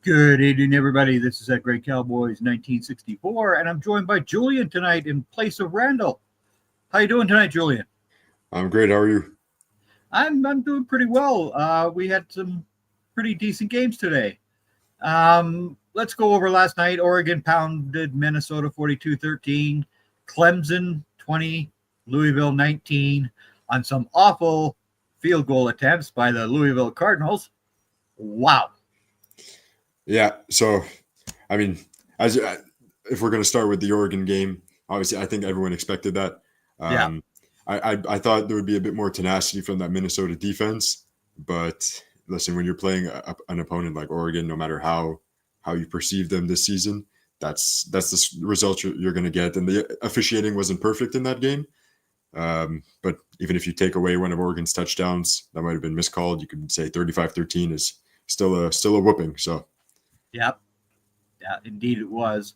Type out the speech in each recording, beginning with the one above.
Good evening, everybody. This is at Great Cowboys 1964, and I'm joined by Julian tonight in place of Randall. How you doing tonight, Julian? I'm great. How are you? I'm doing pretty well. We had some pretty decent games today. Let's go over last night. Oregon pounded Minnesota 42-13, Clemson 20, Louisville 19 on some awful field goal attempts by the Louisville Cardinals. Wow. Yeah. So, I mean, as if we're going to start with the Oregon game, obviously, I think everyone expected that. Yeah. Um, I thought there would be a bit more tenacity from that Minnesota defense, but listen, when you're playing an opponent like Oregon, no matter how you perceive them this season, that's the result you're going to get. And the officiating wasn't perfect in that game. But even if you take away one of Oregon's touchdowns, that might have been miscalled. You could say 35-13 is still a whooping. So. Yep. Yeah, indeed it was.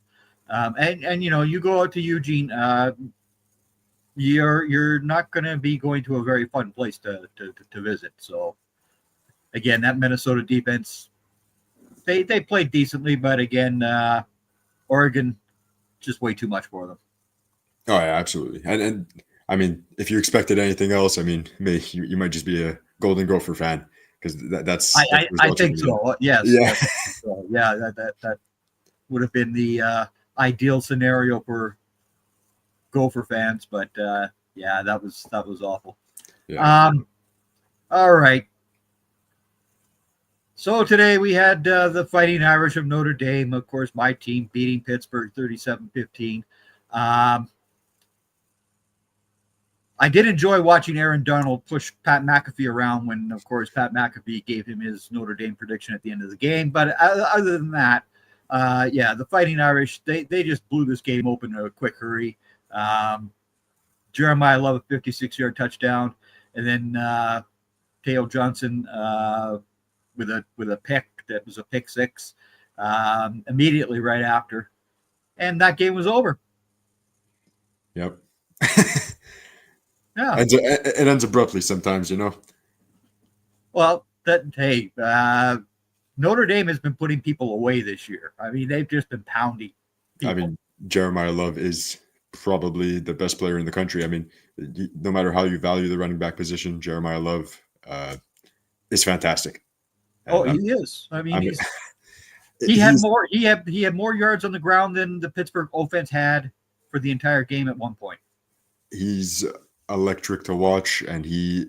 And you go out to Eugene, you're not going to be going to a very fun place to visit. So again, that Minnesota defense, they played decently, but again, Oregon just way too much for them. Oh yeah, absolutely. And I mean, if you expected anything else, I mean, you might just be a Golden Gopher fan because that's I think so. Yes. Yeah. So, yeah. That would have been the ideal scenario for Gopher fans, but yeah, that was awful. Yeah. All right. So today we had the Fighting Irish of Notre Dame, of course, my team beating Pittsburgh 37-15. I did enjoy watching Aaron Donald push Pat McAfee around when, of course, Pat McAfee gave him his Notre Dame prediction at the end of the game. But other than that, yeah, the Fighting Irish, they just blew this game open in a quick hurry. Jeremiah Love, a 56-yard touchdown, and then Teo Johnson with a pick that was a pick six immediately right after, and that game was over. Yep. Yeah. It ends abruptly sometimes, Well, Notre Dame has been putting people away this year. I mean, they've just been pounding people. I mean, Jeremiah Love is probably the best player in the country. I mean, no matter how you value the running back position, Jeremiah Love is fantastic. And he is. I mean, he had more yards on the ground than the Pittsburgh offense had for the entire game at one point. He's electric to watch, and he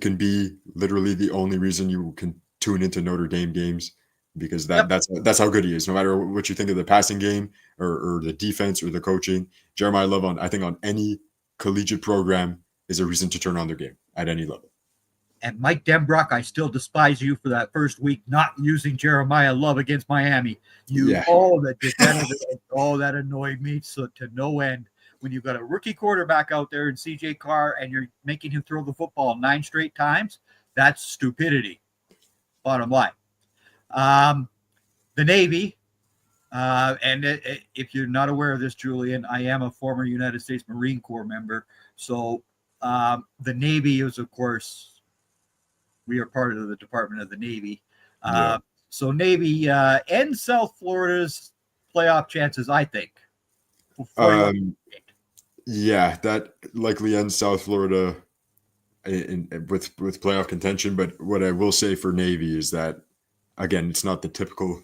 can be literally the only reason you can tune into Notre Dame games because that's how good he is. No matter what you think of the passing game or the defense or the coaching, Jeremiah Love on any collegiate program is a reason to turn on their game at any level. And Mike Denbrock, I still despise you for that first week not using Jeremiah Love against Miami. That annoyed me so to no end. When you've got a rookie quarterback out there in CJ Carr and you're making him throw the football 9 straight times, that's stupidity. Bottom line. The Navy, if you're not aware of this, Julian, I am a former United States Marine Corps member. So the Navy is, of course, we are part of the Department of the Navy. So Navy ends South Florida's playoff chances, I think. Yeah, that likely ends South Florida with playoff contention. But what I will say for Navy is that, again, it's not the typical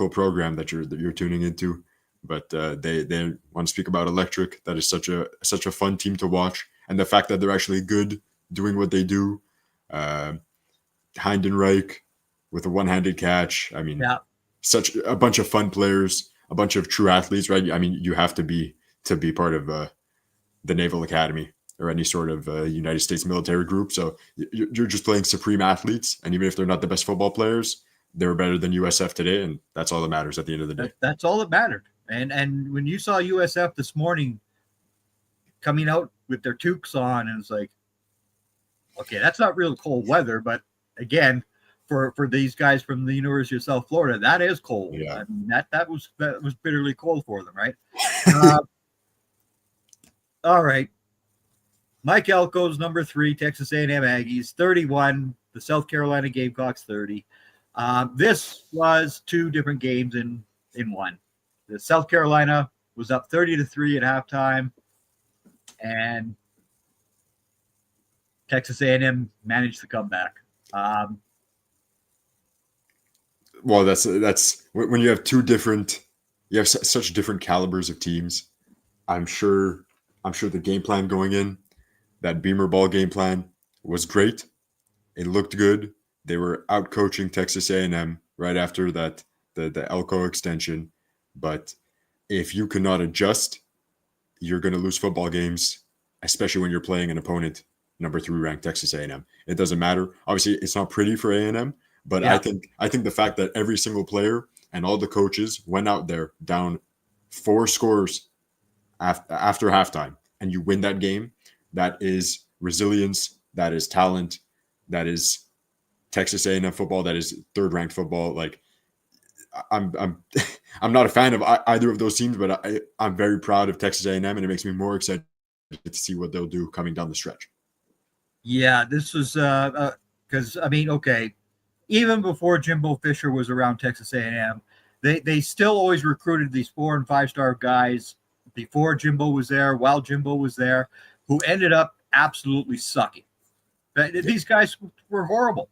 program that you're tuning into. But they want to speak about electric. That is such a fun team to watch, and the fact that they're actually good doing what they do. Heidenreich with a one-handed catch. I mean, such a bunch of fun players, a bunch of true athletes, right? I mean, you have to be part of the Naval Academy or any sort of United States military group. So you're just playing supreme athletes. And even if they're not the best football players, they're better than USF today. And that's all that matters at the end of the day. That's all that mattered. And when you saw USF this morning coming out with their toques on, and it's like, okay, that's not real cold weather, but again, for these guys from the University of South Florida, that is cold. Yeah. I mean, that was bitterly cold for them, right? All right. Mike Elko's number 3, Texas A&M Aggies 31, the South Carolina Gamecocks 30. This was two different games in one. The South Carolina was up 30-3 at halftime, and Texas A&M managed the comeback. Well, that's when you have you have such different calibers of teams. I'm sure the game plan going in, that Beamer ball game plan was great. It looked good. They were out coaching Texas A&M right after that the Elko extension. But if you cannot adjust, you're going to lose football games, especially when you're playing an opponent number 3 ranked Texas A&M. It doesn't matter. Obviously, it's not pretty for A&M, but Yeah. I think the fact that every single player and all the coaches went out there down 4 scores after halftime, and you win that game, that is resilience, that is talent, that is Texas A&M football, that is third-ranked football. Like I'm I'm not a fan of either of those teams, but I'm very proud of Texas A&M, and it makes me more excited to see what they'll do coming down the stretch. Yeah, this was because I mean, okay, even before Jimbo Fisher was around Texas A&M, they still always recruited these 4 and 5-star guys before Jimbo was there, while Jimbo was there, who ended up absolutely sucking. These guys were horrible,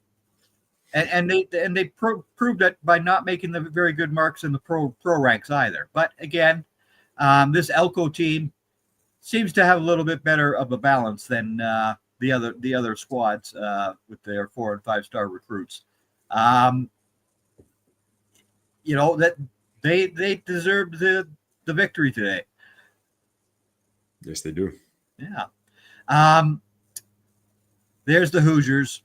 and they proved that by not making the very good marks in the pro ranks either. But again, this Elko team seems to have a little bit better of a balance than the other squads with their 4 and 5-star recruits. That they deserved the victory today. Yes, they do. Yeah. There's the Hoosiers,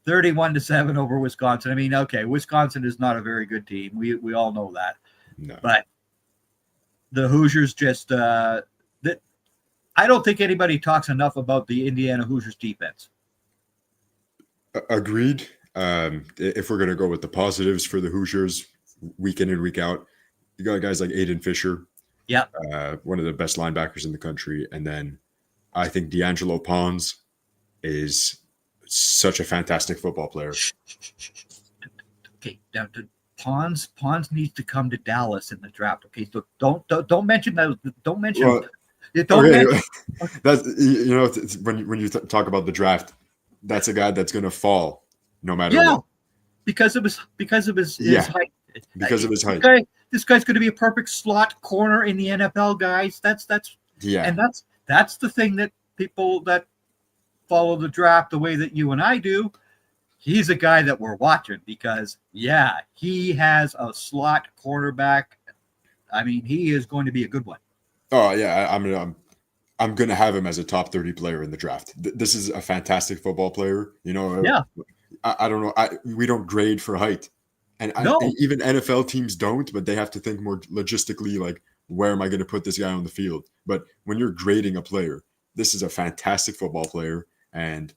31-7 over Wisconsin. I mean, okay, Wisconsin is not a very good team. We all know that. No. But the Hoosiers just I don't think anybody talks enough about the Indiana Hoosiers defense. Agreed. If we're going to go with the positives for the Hoosiers, week in and week out, you got guys like Aiden Fisher, one of the best linebackers in the country, and then I think D'Angelo Pons is such a fantastic football player. Okay, now Pons needs to come to Dallas in the draft. Okay, so don't mention that. Don't mention. Well, mention. That's when you talk about the draft, that's a guy that's going to fall no matter what. Because of his height. Because of his height. This guy's going to be a perfect slot corner in the NFL, guys. That's and that's the thing that people that follow the draft the way that you and I do. He's a guy that we're watching because he has a slot cornerback. I mean, he is going to be a good one. Oh yeah, I'm going to have him as a top 30 player in the draft. This is a fantastic football player. I don't know. We don't grade for height, and even NFL teams don't. But they have to think more logistically, like where am I going to put this guy on the field? But when you're grading a player, this is a fantastic football player, and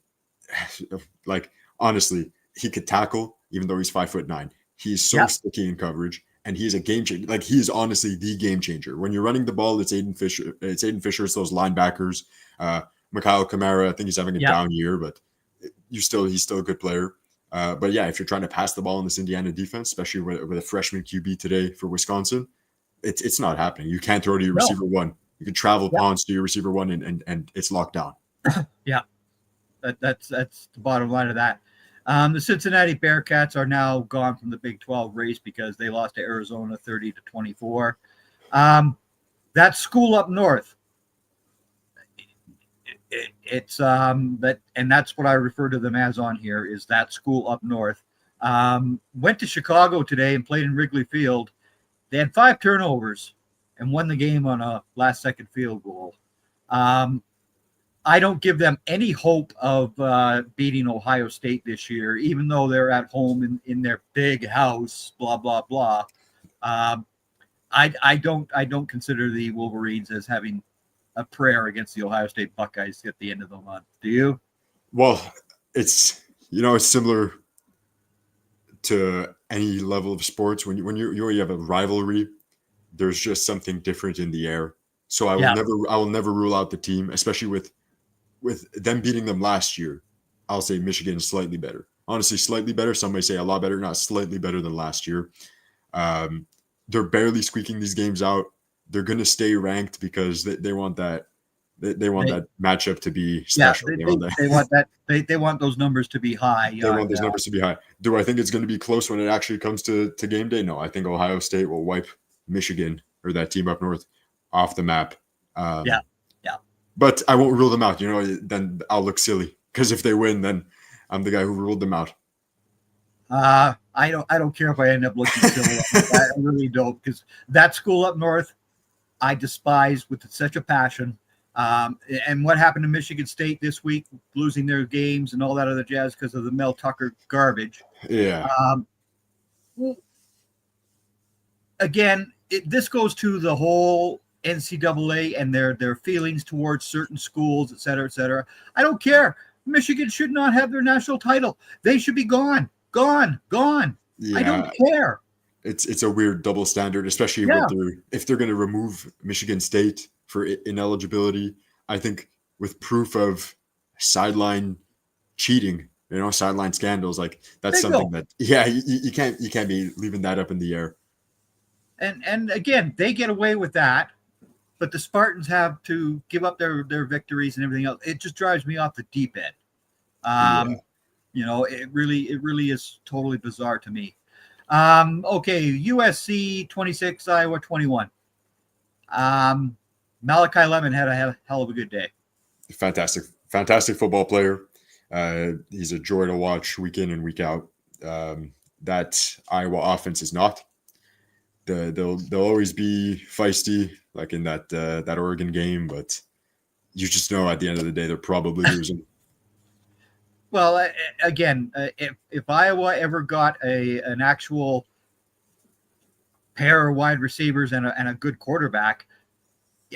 like honestly, he could tackle even though he's 5'9". He's so sticky in coverage. And he's a game changer. Like he is honestly the game changer. When you're running the ball, it's Aiden Fisher. It's those linebackers. Mikhail Kamara, I think he's having a down year, but he's still a good player. But yeah, if you're trying to pass the ball in this Indiana defense, especially with a freshman QB today for Wisconsin, it's not happening. You can't throw to your receiver one. You can travel Pons to your receiver one, and it's locked down. Yeah, that's the bottom line of that. The Cincinnati Bearcats are now gone from the Big 12 race because they lost to Arizona 30-24. That school up north, it's that, and that's what I refer to them as on here, is that school up north. Went to Chicago today and played in Wrigley Field. They had 5 turnovers and won the game on a last-second field goal. I don't give them any hope of beating Ohio State this year, even though they're at home in their big house, blah, blah, blah. I don't consider the Wolverines as having a prayer against the Ohio State Buckeyes at the end of the month. Do you? Well, it's similar to any level of sports. When you have a rivalry, there's just something different in the air. So I will never rule out the team, especially with them beating them last year. I'll say Michigan is slightly better. honestly slightly better. Some may say a lot better, not slightly better than last year. They're barely squeaking these games out. They're going to stay ranked because they want that. They want They, that matchup to be yeah, special. They want that. they want that. They want those numbers to be high. They want those numbers to be high. Do I think it's going to be close when it actually comes to game day? No, I think Ohio State will wipe Michigan or that team up north off the map. Yeah. But I won't rule them out. Then I'll look silly because if they win, then I'm the guy who ruled them out. I don't care if I end up looking silly. I really don't, because that school up north, I despise with such a passion. And what happened to Michigan State this week, losing their games and all that other jazz because of the Mel Tucker garbage. Yeah. Again, this goes to the whole NCAA and their feelings towards certain schools, et cetera, et cetera. I don't care. Michigan should not have their national title. They should be gone. Yeah. I don't care. It's a weird double standard, especially if they're going to remove Michigan State for ineligibility. I think with proof of sideline cheating, sideline scandals, like that's something that you can't be leaving that up in the air. And again, they get away with that, but the Spartans have to give up their victories and everything else. It just drives me off the deep end. It really is totally bizarre to me. Okay, USC 26, Iowa 21. Malachi Lemon had a hell of a good day. Fantastic football player. He's a joy to watch week in and week out. That Iowa offense is not. They'll always be feisty, like in that Oregon game, but you just know at the end of the day they're probably losing. Well, again, if Iowa ever got an actual pair of wide receivers and a good quarterback,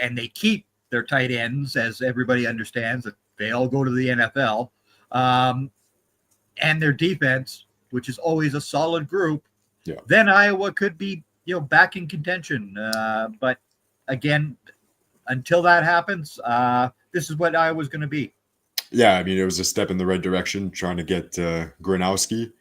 and they keep their tight ends, as everybody understands that they all go to the NFL, and their defense, which is always a solid group, then Iowa could be back in contention. But again, until that happens, this is what Iowa's going to be. Yeah, I mean, it was a step in the right direction trying to get Gronowski.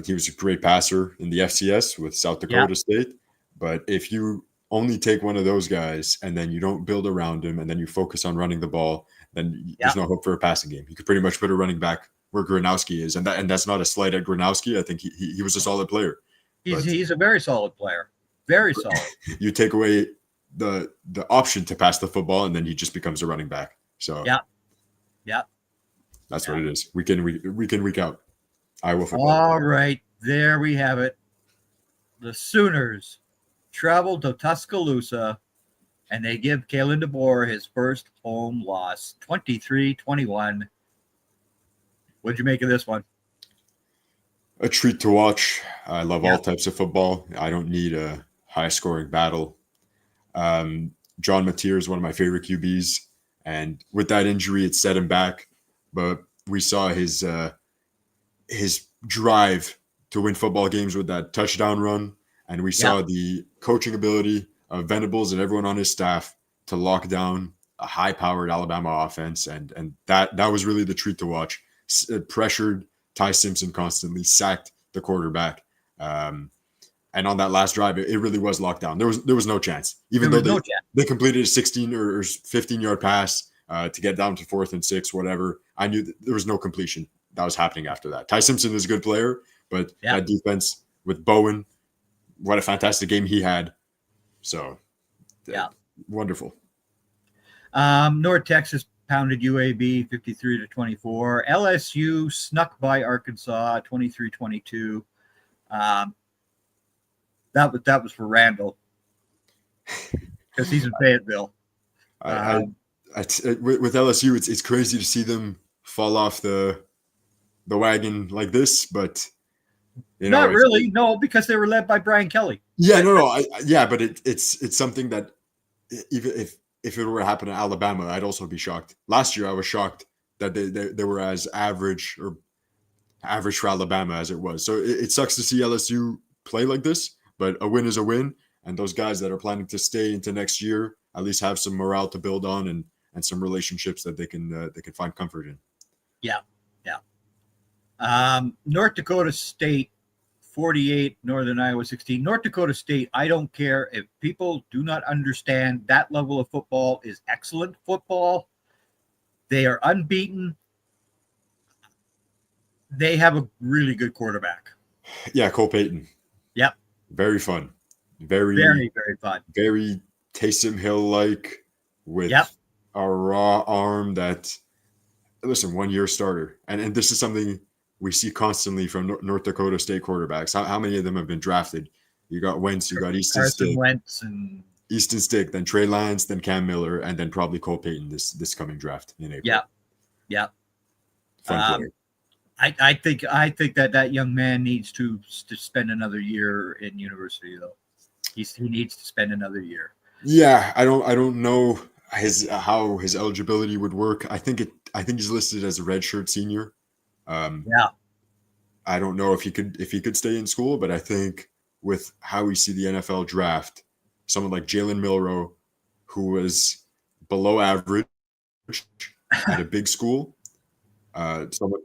He was a great passer in the FCS with South Dakota State. But if you only take one of those guys and then you don't build around him and then you focus on running the ball, then there's no hope for a passing game. You could pretty much put a running back where Gronowski is. And that's not a slight at Gronowski. I think he was a solid player. He's a very solid player. Very solid. You take away the option to pass the football and then he just becomes a running back. So yeah. That's what it is. Week in, week out. Iowa football. All right. There we have it. The Sooners travel to Tuscaloosa, and they give Kalen DeBoer his first home loss, 23-21. What'd you make of this one? A treat to watch. I love all types of football. I don't need a high-scoring battle. John Mateer is one of my favorite QBs, and with that injury, it set him back. But we saw his drive to win football games with that touchdown run, and we saw the coaching ability of Venables and everyone on his staff to lock down a high-powered Alabama offense, and that was really the treat to watch. Pressured Ty Simpson constantly, sacked the quarterback, and on that last drive, it really was locked down. There was no chance, even though they completed a 16 or 15-yard pass to get down to 4th and 6, whatever. I knew that there was no completion that was happening after that. Ty Simpson is a good player, but that defense with Bowen, what a fantastic game he had. So, wonderful. North Texas pounded UAB 53-24. LSU snuck by Arkansas 23-22. That was for Randall because he's in Fayetteville. With LSU, it's crazy to see them fall off the wagon like this, but not really. No, because they were led by Brian Kelly. Yeah, no, but it's something that even if it were to happen in Alabama, I'd also be shocked. Last year, I was shocked that they were as average for Alabama as it was. So it sucks to see LSU play like this, but a win is a win, and those guys that are planning to stay into next year at least have some morale to build on and some relationships that they can find comfort in. North Dakota State 48, Northern Iowa 16. North Dakota State, I don't care if people do not understand that level of football is excellent football. They are unbeaten. They have a really good quarterback. Yeah, Cole Payton. Yep. Very fun. Very, very fun. Very Taysom Hill-like with Yep. a raw arm that, listen, 1-year starter. And this is something we see constantly from North Dakota State quarterbacks. How many of them have been drafted? You got Wentz, you got Easton Carson Stick. Wentz and Easton Stick, then Trey Lance, then Cam Miller, and then probably Cole Payton this coming draft in April. Yeah. Fun player. I think that young man needs to spend another year in university though. He needs to spend another year. Yeah, I don't know how his eligibility would work. I think he's listed as a redshirt senior. Yeah. I don't know if he could stay in school, but I think with how we see the NFL draft, someone like Jalen Milroe, who was below average at a big school,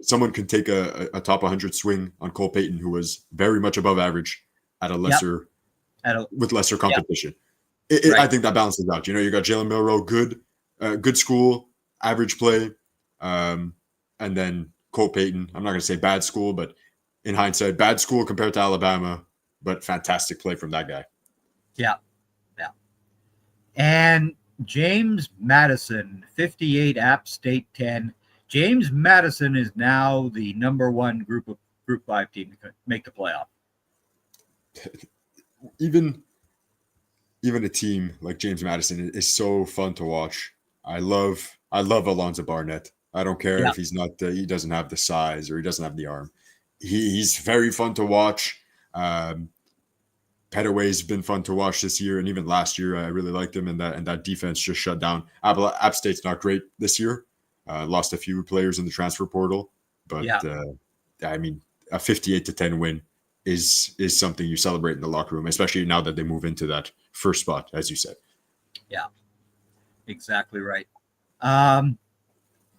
someone could take a top 100 swing on Cole Payton, who was very much above average at a lesser with lesser competition. Right. I think that balances out. You got Jalen Milroe, good school, average play, and then Cole Payton. I'm not going to say bad school, but in hindsight, bad school compared to Alabama, but fantastic play from that guy. Yeah. And James Madison, 58, App State 10. James Madison is now the number one Group 5 team to make the playoff. Even a team like James Madison is so fun to watch. I love Alonzo Barnett. I don't care if he's not he doesn't have the size or he doesn't have the arm. He's very fun to watch. Petaway's been fun to watch this year, and even last year I really liked him, and that defense just shut down. App State's not great this year. Lost a few players in the transfer portal, but I mean, a 58-10 win is something you celebrate in the locker room, especially now that they move into that first spot, as you said. Yeah, exactly right.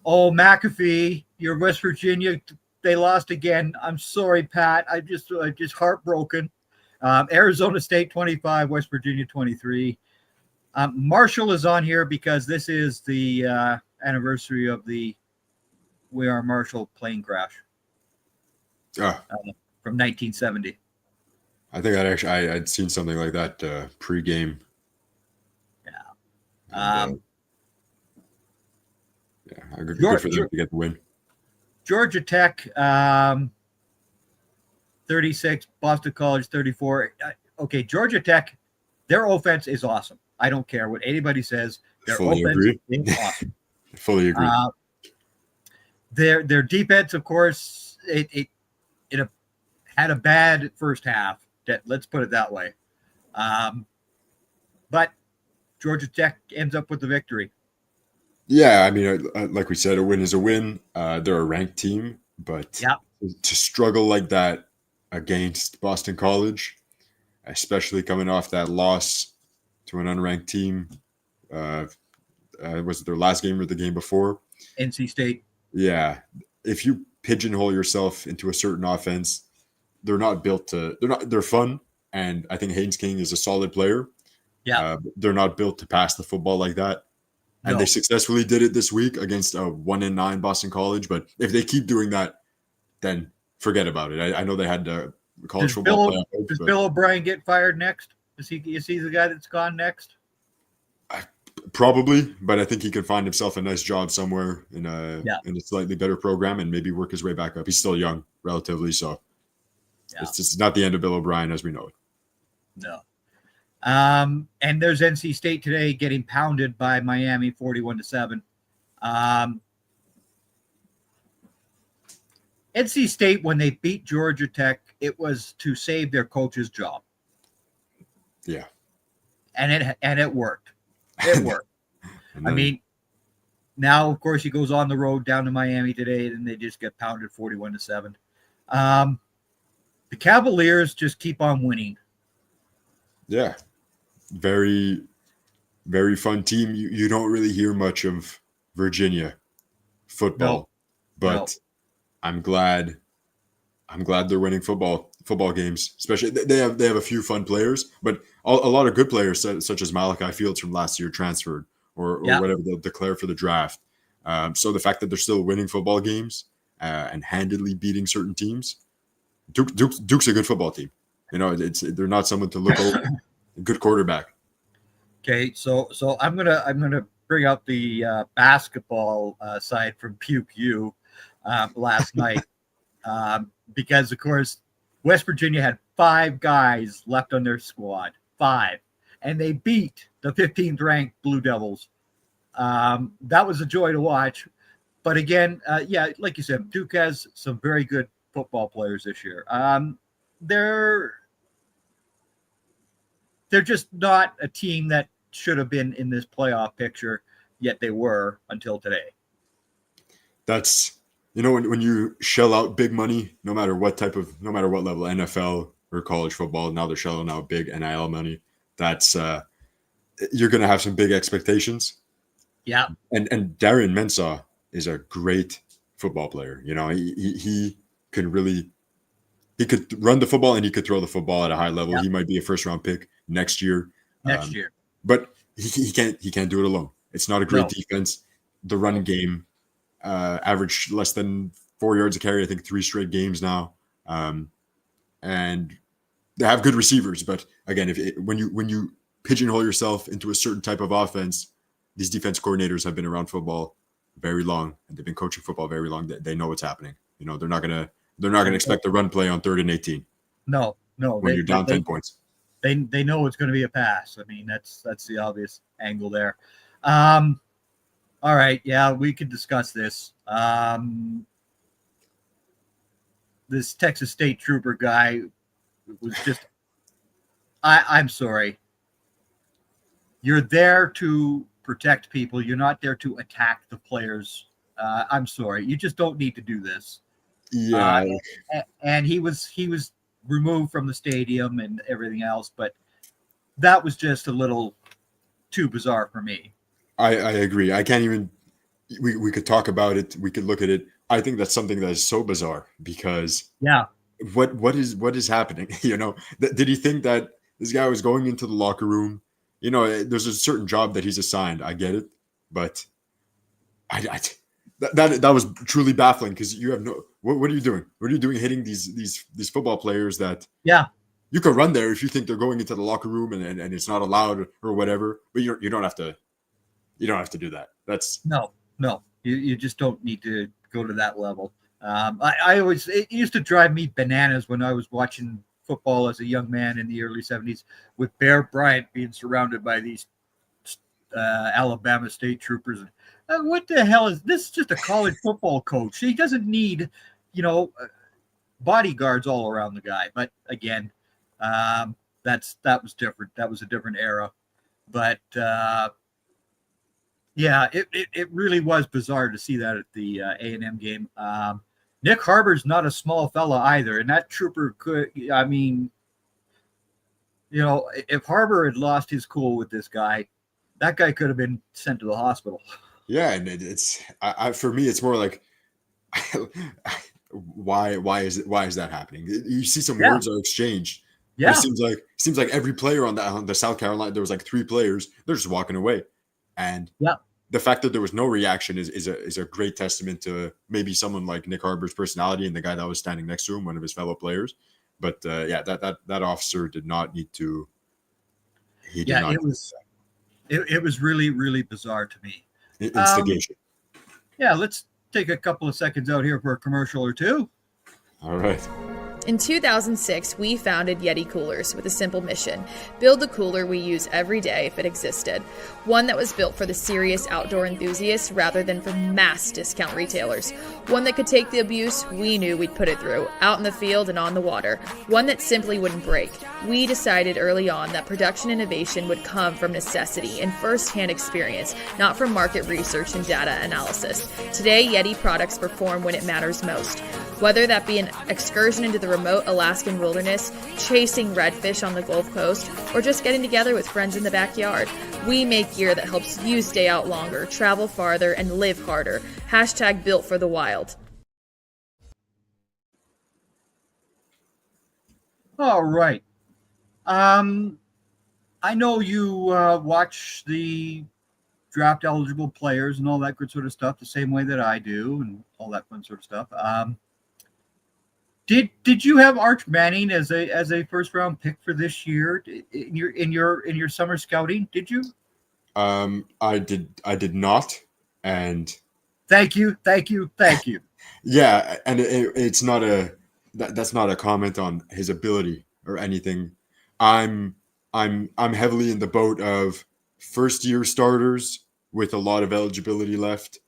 McAfee, you're West Virginia. They lost again. I'm sorry, Pat. I just heartbroken. Arizona State 25, West Virginia 23. Marshall is on here because this is the anniversary of the We Are Marshall plane crash from 1970. I think I'd seen something like that pre-game. Yeah. Good for them to get the win. Georgia Tech, 36, Boston College 34. Okay, Georgia Tech, their offense is awesome. I don't care what anybody says. Their offense is awesome. Fully agree. Their defense, of course, it had a bad first half. Let's put it that way. But Georgia Tech ends up with the victory. Yeah, I mean, like we said, a win is a win. They're a ranked team, but to struggle like that against Boston College, especially coming off that loss to an unranked team, was it their last game or the game before? NC State. Yeah, if you pigeonhole yourself into a certain offense, they're fun, and I think Haynes King is a solid player. Yeah, they're not built to pass the football like that. And they successfully did it this week against a 1-9 Boston College. But if they keep doing that, then forget about it. I know they had college football playoff. Does Bill O'Brien get fired next? Is he the guy that's gone next? Probably, but I think he could find himself a nice job somewhere in a slightly better program and maybe work his way back up. He's still young, relatively, so it's just not the end of Bill O'Brien as we know it. No. And there's NC State today getting pounded by Miami 41-7. NC State, when they beat Georgia Tech, it was to save their coach's job. Yeah. And it worked. It worked. I mean, now, of course, he goes on the road down to Miami today, and they just get pounded 41-7. The Cavaliers just keep on winning. Yeah. Very, very fun team. You don't really hear much of Virginia football, but I'm glad I'm glad they're winning football games. Especially they have a few fun players, but a lot of good players such as Malachi Fields from last year transferred or Yeah. whatever they'll declare for the draft. So the fact that they're still winning football games and handedly beating certain teams, Duke's a good football team. They're not someone to look over. A good quarterback. Okay, so I'm gonna bring out the basketball side from Puke U last night because of course West Virginia had 5 guys left on their squad, 5, and they beat the 15th ranked Blue Devils. That was a joy to watch. But again, yeah, like you said, Duke has some very good football players this year. They're just not a team that should have been in this playoff picture, yet they were until today. That's when you shell out big money, no matter what level, NFL or college football. Now they're shelling out big NIL money. That's you're going to have some big expectations. Yeah, and Darian Mensah is a great football player. He could run the football and he could throw the football at a high level. Yeah. He might be a first round pick next year. But he can't do it alone. It's not a great defense. The run game averaged less than 4 yards a carry, I think 3 straight games now. And they have good receivers, but again, when you pigeonhole yourself into a certain type of offense, these defense coordinators have been around football very long and they've been coaching football very long. They know what's happening. They're not gonna expect the run play on 3rd and 18. No. When you're down 10 points. They know it's going to be a pass. I mean, that's the obvious angle there. All right, yeah, we could discuss this. This Texas State Trooper guy was just I'm sorry. You're there to protect people. You're not there to attack the players. I'm sorry. You just don't need to do this. Yeah. And he was removed from the stadium and everything else, but that was just a little too bizarre for me. I agree. I can't even we could talk about it. We could look at it. I think that's something that is so bizarre because what is happening? Did he think that this guy was going into the locker room? There's a certain job that he's assigned. I get it, but that was truly baffling because you have no. What are you doing? What are you doing hitting these football players that? Yeah, you could run there if you think they're going into the locker room and it's not allowed or whatever. But you don't have to. You don't have to do that. That's no. You just don't need to go to that level. It used to drive me bananas when I was watching football as a young man in the early 70s with Bear Bryant being surrounded by these Alabama State troopers. What the hell is this? Just a college football coach. He doesn't need, bodyguards all around the guy. But again, that was different. That was a different era. But yeah, it really was bizarre to see that at the A&M game. Nick Harbor's not a small fella either, and that trooper could. I mean, if Harbor had lost his cool with this guy, that guy could have been sent to the hospital. Yeah, and it's for me, it's more like why is that happening? You see some words are exchanged. Yeah, it seems like every player on the South Carolina, there was like 3 players. They're just walking away, and the fact that there was no reaction is a great testament to maybe someone like Nick Harbor's personality and the guy that was standing next to him, one of his fellow players. But that officer did not need to. It was really, really bizarre to me. Instigation. Let's take a couple of seconds out here for a commercial or two. All right. In 2006, we founded Yeti Coolers with a simple mission: build the cooler we use every day if it existed. One that was built for the serious outdoor enthusiasts rather than for mass discount retailers. One that could take the abuse we knew we'd put it through, out in the field and on the water. One that simply wouldn't break. We decided early on that production innovation would come from necessity and first-hand experience, not from market research and data analysis. Today, Yeti products perform when it matters most. Whether that be an excursion into the remote Alaskan wilderness, chasing redfish on the Gulf Coast, or just getting together with friends in the backyard, we make gear that helps you stay out longer, travel farther, and live harder. #BuiltForTheWild. All right. I know you watch the draft eligible players and all that good sort of stuff the same way that I do, and all that fun sort of stuff. Did you have Arch Manning as a first round pick for this year in your summer scouting? Did you? I did not, and Thank you, thank you, thank you. yeah, and it's not that's not a comment on his ability or anything. I'm I'm heavily in the boat of first year starters with a lot of eligibility left.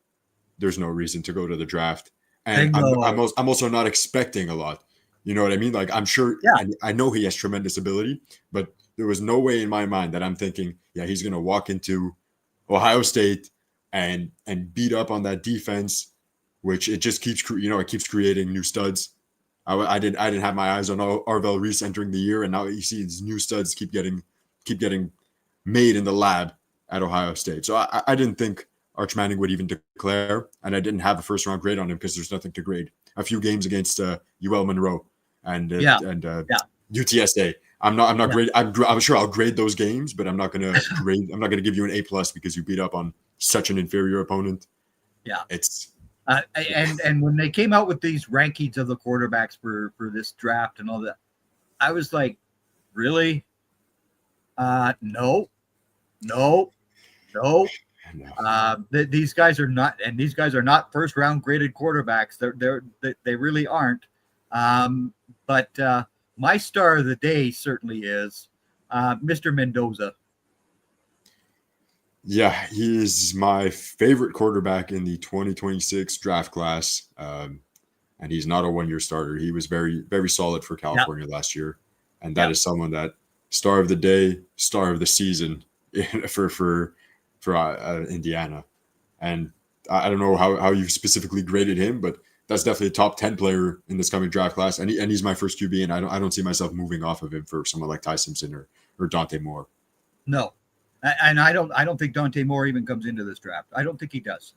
There's no reason to go to the draft, and Bingo. I'm also not expecting a lot. You know what I mean? Like I'm sure Yeah. I know he has tremendous ability, but there was no way in my mind that I'm thinking, yeah, he's going to walk into Ohio State and beat up on that defense, which it just keeps it keeps creating new studs. I didn't have my eyes on Arvell Reese entering the year, and now you see these new studs keep getting made in the lab at Ohio State. So I didn't think Arch Manning would even declare, and I didn't have a first round grade on him because there's nothing to grade. A few games against UL Monroe and Yeah. UTSA. I'm not Yeah. grade. I'm sure I'll grade those games, but I'm not gonna grade. I'm not gonna give you an A+ because you beat up on such an inferior opponent. Yeah. It's And when they came out with these rankings of the quarterbacks for this draft and all that, I was like, really? No. These guys are not first round graded quarterbacks. They really aren't. But my star of the day certainly is Mr. Mendoza. Yeah, he is my favorite quarterback in the 2026 draft class. And he's not a one-year starter. He was very, very solid for California last year. And that is someone that star of the day, star of the season for Indiana. And I don't know how you specifically graded him, but that's definitely a top 10 player in this coming draft class. And he's my first QB, and I don't see myself moving off of him for someone like Ty Simpson or Dante Moore. No. And I don't think Dante Moore even comes into this draft. I don't think he does.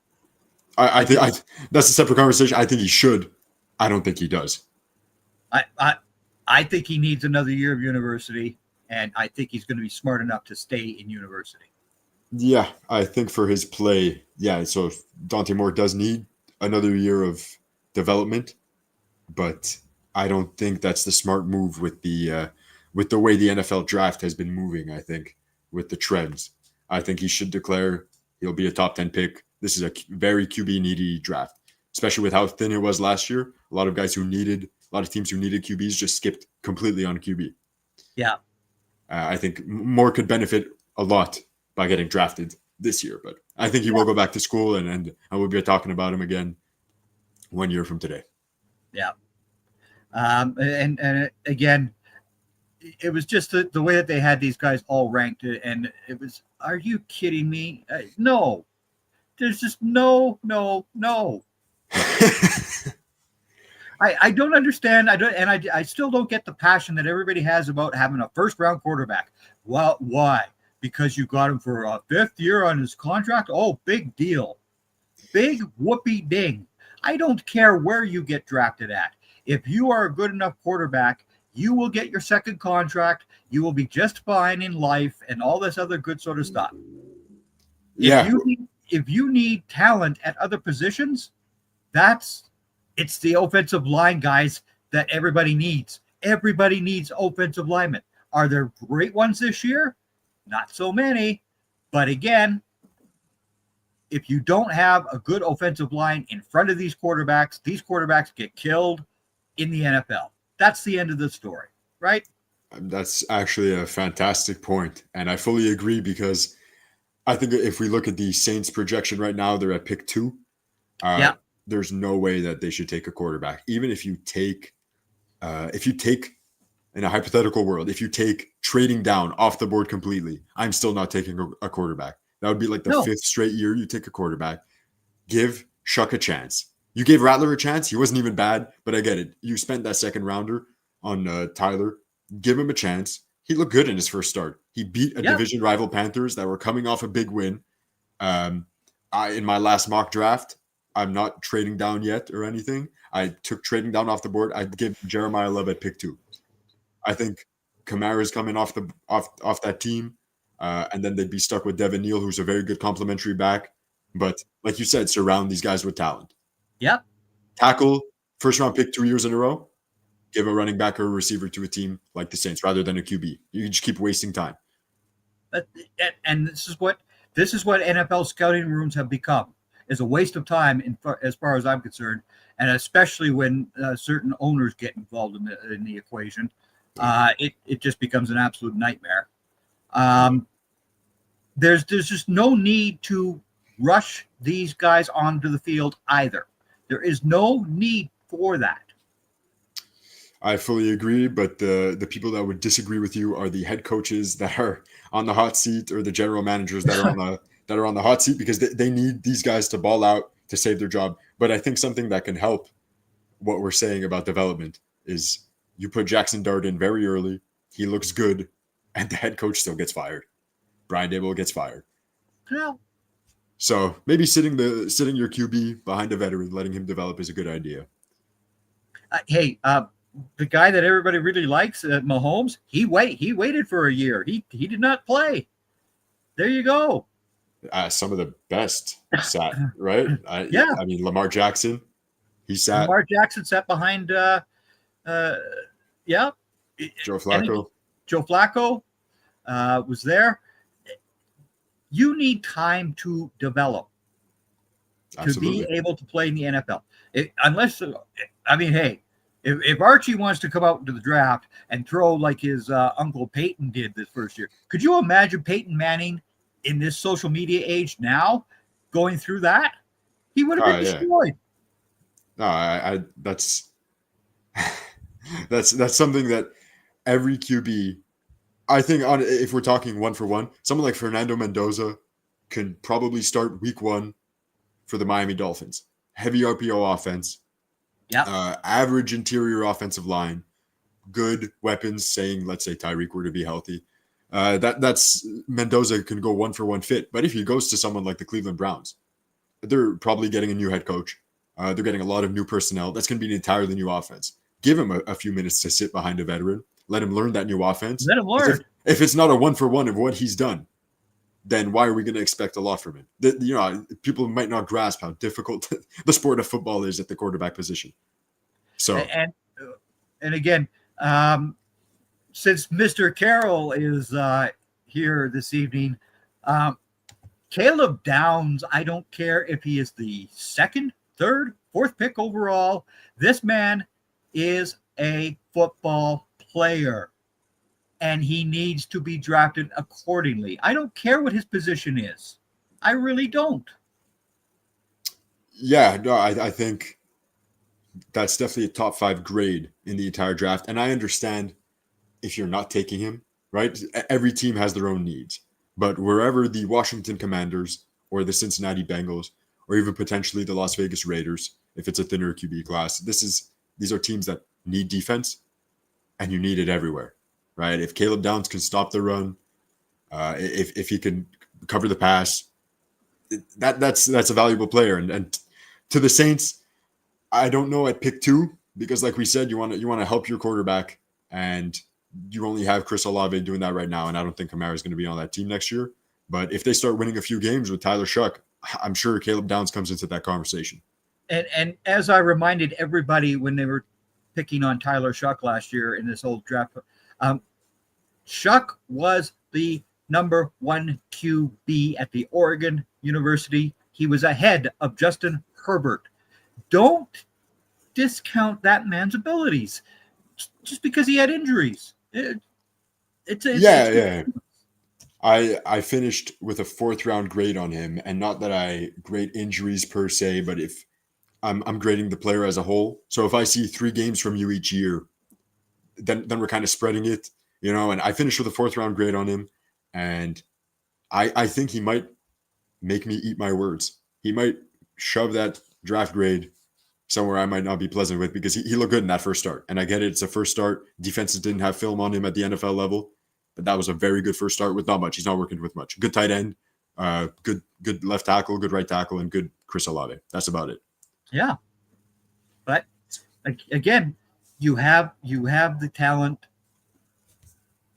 I think that's a separate conversation. I think he should. I don't think he does. I think he needs another year of university, and I think he's going to be smart enough to stay in university. Yeah, I think for his play, yeah. So Dante Moore does need another year of development, but I don't think that's the smart move with the way the NFL draft has been moving. I think with the trends, I think he should declare he'll be a top 10 pick. This is a very QB needy draft, especially with how thin it was last year. A lot of teams who needed QBs just skipped completely on QB. Yeah, I think Moore could benefit a lot by getting drafted this year, but I think he will go back to school, and I will be talking about him again 1 year from today. Yeah. And again, it was just the way that they had these guys all ranked, and it was, are you kidding me? No. There's just no. I don't understand. I still don't get the passion that everybody has about having a first round quarterback. Well, why? Because you got him for a 5th year on his contract? Oh, big deal. Big whoopee ding. I don't care where you get drafted at. If you are a good enough quarterback, you will get your second contract. You will be just fine in life and all this other good sort of stuff. Yeah. If you need talent at other positions, it's the offensive line guys that everybody needs. Everybody needs offensive linemen. Are there great ones this year? Not so many. But again, if you don't have a good offensive line in front of these quarterbacks get killed in the NFL. That's the end of the story, right? That's actually a fantastic point. And I fully agree, because I think if we look at the Saints projection right now, they're at pick 2. There's no way that they should take a quarterback. Even if you take in a hypothetical world, if you take trading down off the board completely, I'm still not taking a quarterback. That would be like the 5th straight year you take a quarterback. Give Shuck a chance. You gave Rattler a chance. He wasn't even bad, but I get it. You spent that second rounder on Tyler. Give him a chance. He looked good in his first start. He beat a division rival Panthers that were coming off a big win. In my last mock draft, I'm not trading down yet or anything. I took trading down off the board. I'd give Jeremiah Love at pick 2. I think Kamara's coming off that team, and then they'd be stuck with Devin Neal, who's a very good complementary back. But like you said, surround these guys with talent. Yep. Tackle, first round pick 2 years in a row. Give a running back or a receiver to a team like the Saints rather than a QB. You just keep wasting time. And this is what NFL scouting rooms have become, is a waste of time as far as I'm concerned, and especially when certain owners get involved in the equation, it just becomes an absolute nightmare. There's just no need to rush these guys onto the field either. There is no need for that. I fully agree, but the people that would disagree with you are the head coaches that are on the hot seat, or the general managers that are on the hot seat, because they need these guys to ball out to save their job. But I think something that can help what we're saying about development is you put Jackson Dart in very early, he looks good, and the head coach still gets fired. Brian Daboll gets fired. Yeah. So maybe sitting your QB behind a veteran, letting him develop, is a good idea. The guy that everybody really likes, Mahomes, he waited for a year. He did not play. There you go. Some of the best sat, right? Yeah. I mean, Lamar Jackson, he sat. Lamar Jackson sat behind, Joe Flacco. Joe Flacco was there. You need time to develop. Absolutely. To be able to play in the NFL. If Archie wants to come out into the draft and throw like his Uncle Peyton did this first year, could you imagine Peyton Manning in this social media age now going through that? He would have been destroyed. No, that's something that every QB, I think, if we're talking one for one, someone like Fernando Mendoza can probably start week 1 for the Miami Dolphins. Heavy RPO offense. Yeah. Average interior offensive line, good weapons. Saying, let's say Tyreek were to be healthy, that's Mendoza can go 1-for-1 fit. But if he goes to someone like the Cleveland Browns, they're probably getting a new head coach. They're getting a lot of new personnel. That's going to be an entirely new offense. Give him a few minutes to sit behind a veteran. Let him learn that new offense. Let him learn. If it's not a 1-for-1 of what he's done, then why are we going to expect a lot from him? People might not grasp how difficult the sport of football is at the quarterback position. So and again, since Mr. Carroll is here this evening, Caleb Downs, I don't care if he is the 2nd, 3rd, 4th pick overall. This man is a football player, and he needs to be drafted accordingly. I don't care what his position is. I really don't. Yeah, no, I think that's definitely a top 5 grade in the entire draft. And I understand if you're not taking him, right? Every team has their own needs. But wherever the Washington Commanders or the Cincinnati Bengals or even potentially the Las Vegas Raiders, if it's a thinner QB class, these are teams that need defense, and you need it everywhere, right? If Caleb Downs can stop the run, if he can cover the pass, that's a valuable player. And to the Saints, I don't know at pick 2, because like we said, you want to help your quarterback, and you only have Chris Olave doing that right now, and I don't think Kamara is going to be on that team next year. But if they start winning a few games with Tyler Shuck, I'm sure Caleb Downs comes into that conversation. And as I reminded everybody when they were picking on Tyler Shuck last year in this old draft, Shuck was the number 1 QB at the Oregon University. He was ahead of Justin Herbert. Don't discount that man's abilities just because he had injuries. I finished with a 4th round grade on him, and not that I grade injuries per se, but if I'm grading the player as a whole. So if I see 3 games from you each year, then we're kind of spreading it, and I finished with a 4th round grade on him, and I think he might make me eat my words. He might shove that draft grade somewhere I might not be pleasant with, because he looked good in that first start. And I get it, it's a first start. Defenses didn't have film on him at the NFL level, but that was a very good first start with not much. He's not working with much. Good tight end, good left tackle, good right tackle, and good Chris Olave. That's about it. Yeah. But again, you have the talent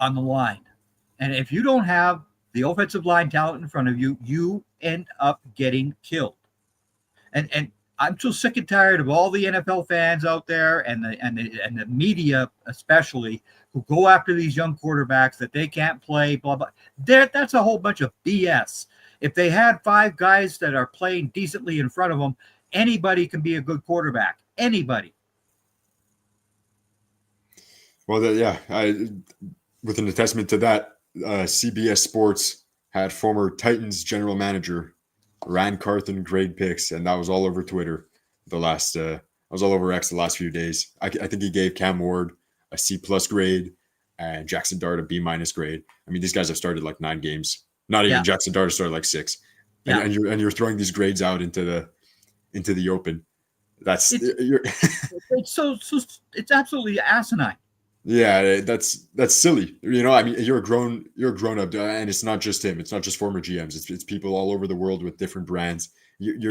on the line. And if you don't have the offensive line talent in front of you, you end up getting killed. And I'm so sick and tired of all the NFL fans out there and the media especially who go after these young quarterbacks that they can't play, blah blah. That's a whole bunch of BS. If they had 5 guys that are playing decently in front of them, anybody can be a good quarterback. Anybody. Well, with an attestment to that, CBS Sports had former Titans general manager Rand Carthen grade picks, and that was all over Twitter. I was all over X the last few days. I think he gave Cam Ward a C+ grade and Jackson Dart a B- grade. I mean, these guys have started like 9 games. Not even Jackson Dart started like 6, and you're throwing these grades out into the open. It's so it's absolutely asinine. Yeah, that's silly. I mean, you're a grown up, and it's not just him. It's not just former GMs. It's people all over the world with different brands. You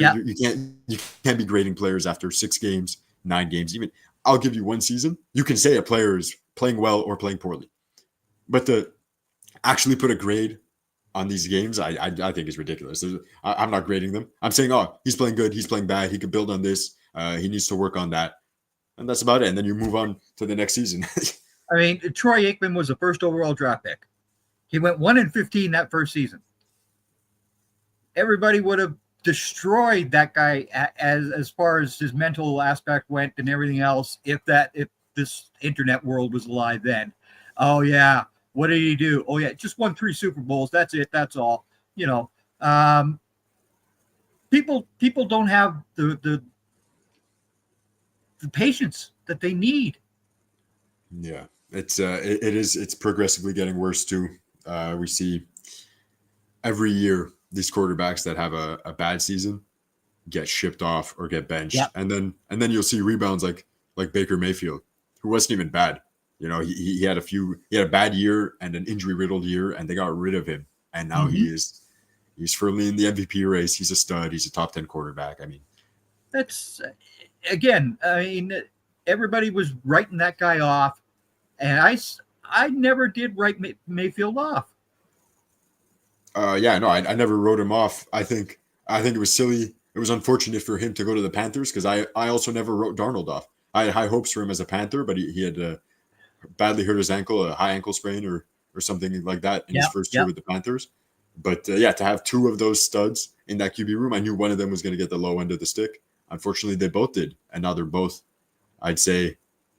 can't be grading players after 6 games, 9 games. Even I'll give you 1 season. You can say a player is playing well or playing poorly, but to actually put a grade on these games, I think is ridiculous. I'm not grading them. I'm saying, oh, he's playing good, he's playing bad. He could build on this. He needs to work on that, and that's about it. And then you move on to the next season. I mean, Troy Aikman was the first overall draft pick. He went 1-15 that first season. Everybody would have destroyed that guy as far as his mental aspect went and everything else if this internet world was alive then. Oh yeah, what did he do? Oh yeah, just won 3 Super Bowls. That's it. That's all. People don't have the patience that they need. Yeah. It's progressively getting worse too. We see every year these quarterbacks that have a bad season get shipped off or get benched, and then you'll see rebounds like Baker Mayfield, who wasn't even bad. He had a bad year and an injury riddled year, and they got rid of him, and now he's firmly in the MVP race. He's a stud. He's a top 10 quarterback. I mean, that's again. I mean, everybody was writing that guy off. And I never did write Mayfield off. I never wrote him off. I think it was silly. It was unfortunate for him to go to the Panthers because I also never wrote Darnold off. I had high hopes for him as a Panther, but he had badly hurt his ankle, a high ankle sprain or something like that in his first year with the Panthers. But to have 2 of those studs in that QB room, I knew one of them was going to get the low end of the stick. Unfortunately, they both did, and now they're both, I'd say,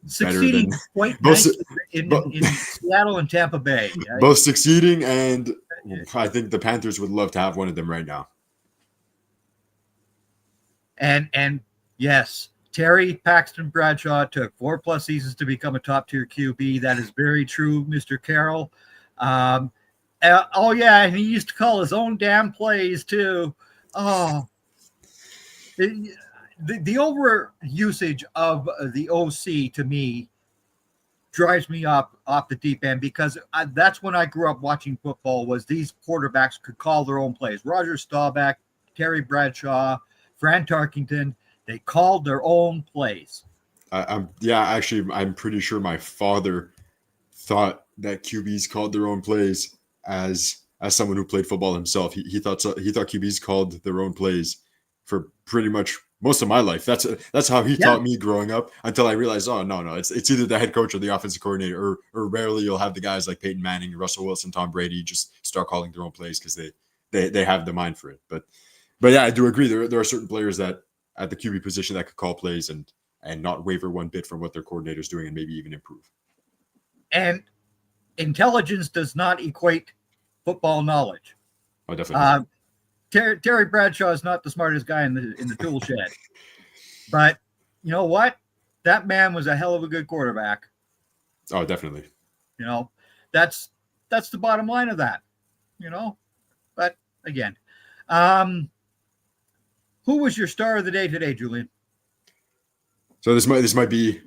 succeeding quite nicely in Seattle and Tampa Bay. Both succeeding, and I think the Panthers would love to have one of them right now. And yes, Terry Paxton Bradshaw took 4+ seasons to become a top-tier QB. That is very true, Mr. Carroll. And he used to call his own damn plays too. Oh. The over usage of the OC to me drives me off the deep end because that's when I grew up watching football. Was these quarterbacks could call their own plays? Roger Staubach, Terry Bradshaw, Fran Tarkington, they called their own plays. I'm pretty sure my father thought that QBs called their own plays as someone who played football himself. He thought QBs called their own plays for pretty much most of my life. That's how he taught me growing up until I realized, oh, no, it's either the head coach or the offensive coordinator, or rarely you'll have the guys like Peyton Manning, Russell Wilson, Tom Brady just start calling their own plays because they have the mind for it. But yeah, I do agree. There are certain players that at the QB position that could call plays and not waver one bit from what their coordinator's doing and maybe even improve. And intelligence does not equate football knowledge. Oh, definitely. Terry Bradshaw is not the smartest guy in the tool shed, but you know what? That man was a hell of a good quarterback. Oh, definitely. That's the bottom line of that. But again, who was your star of the day today, Julian? So this might be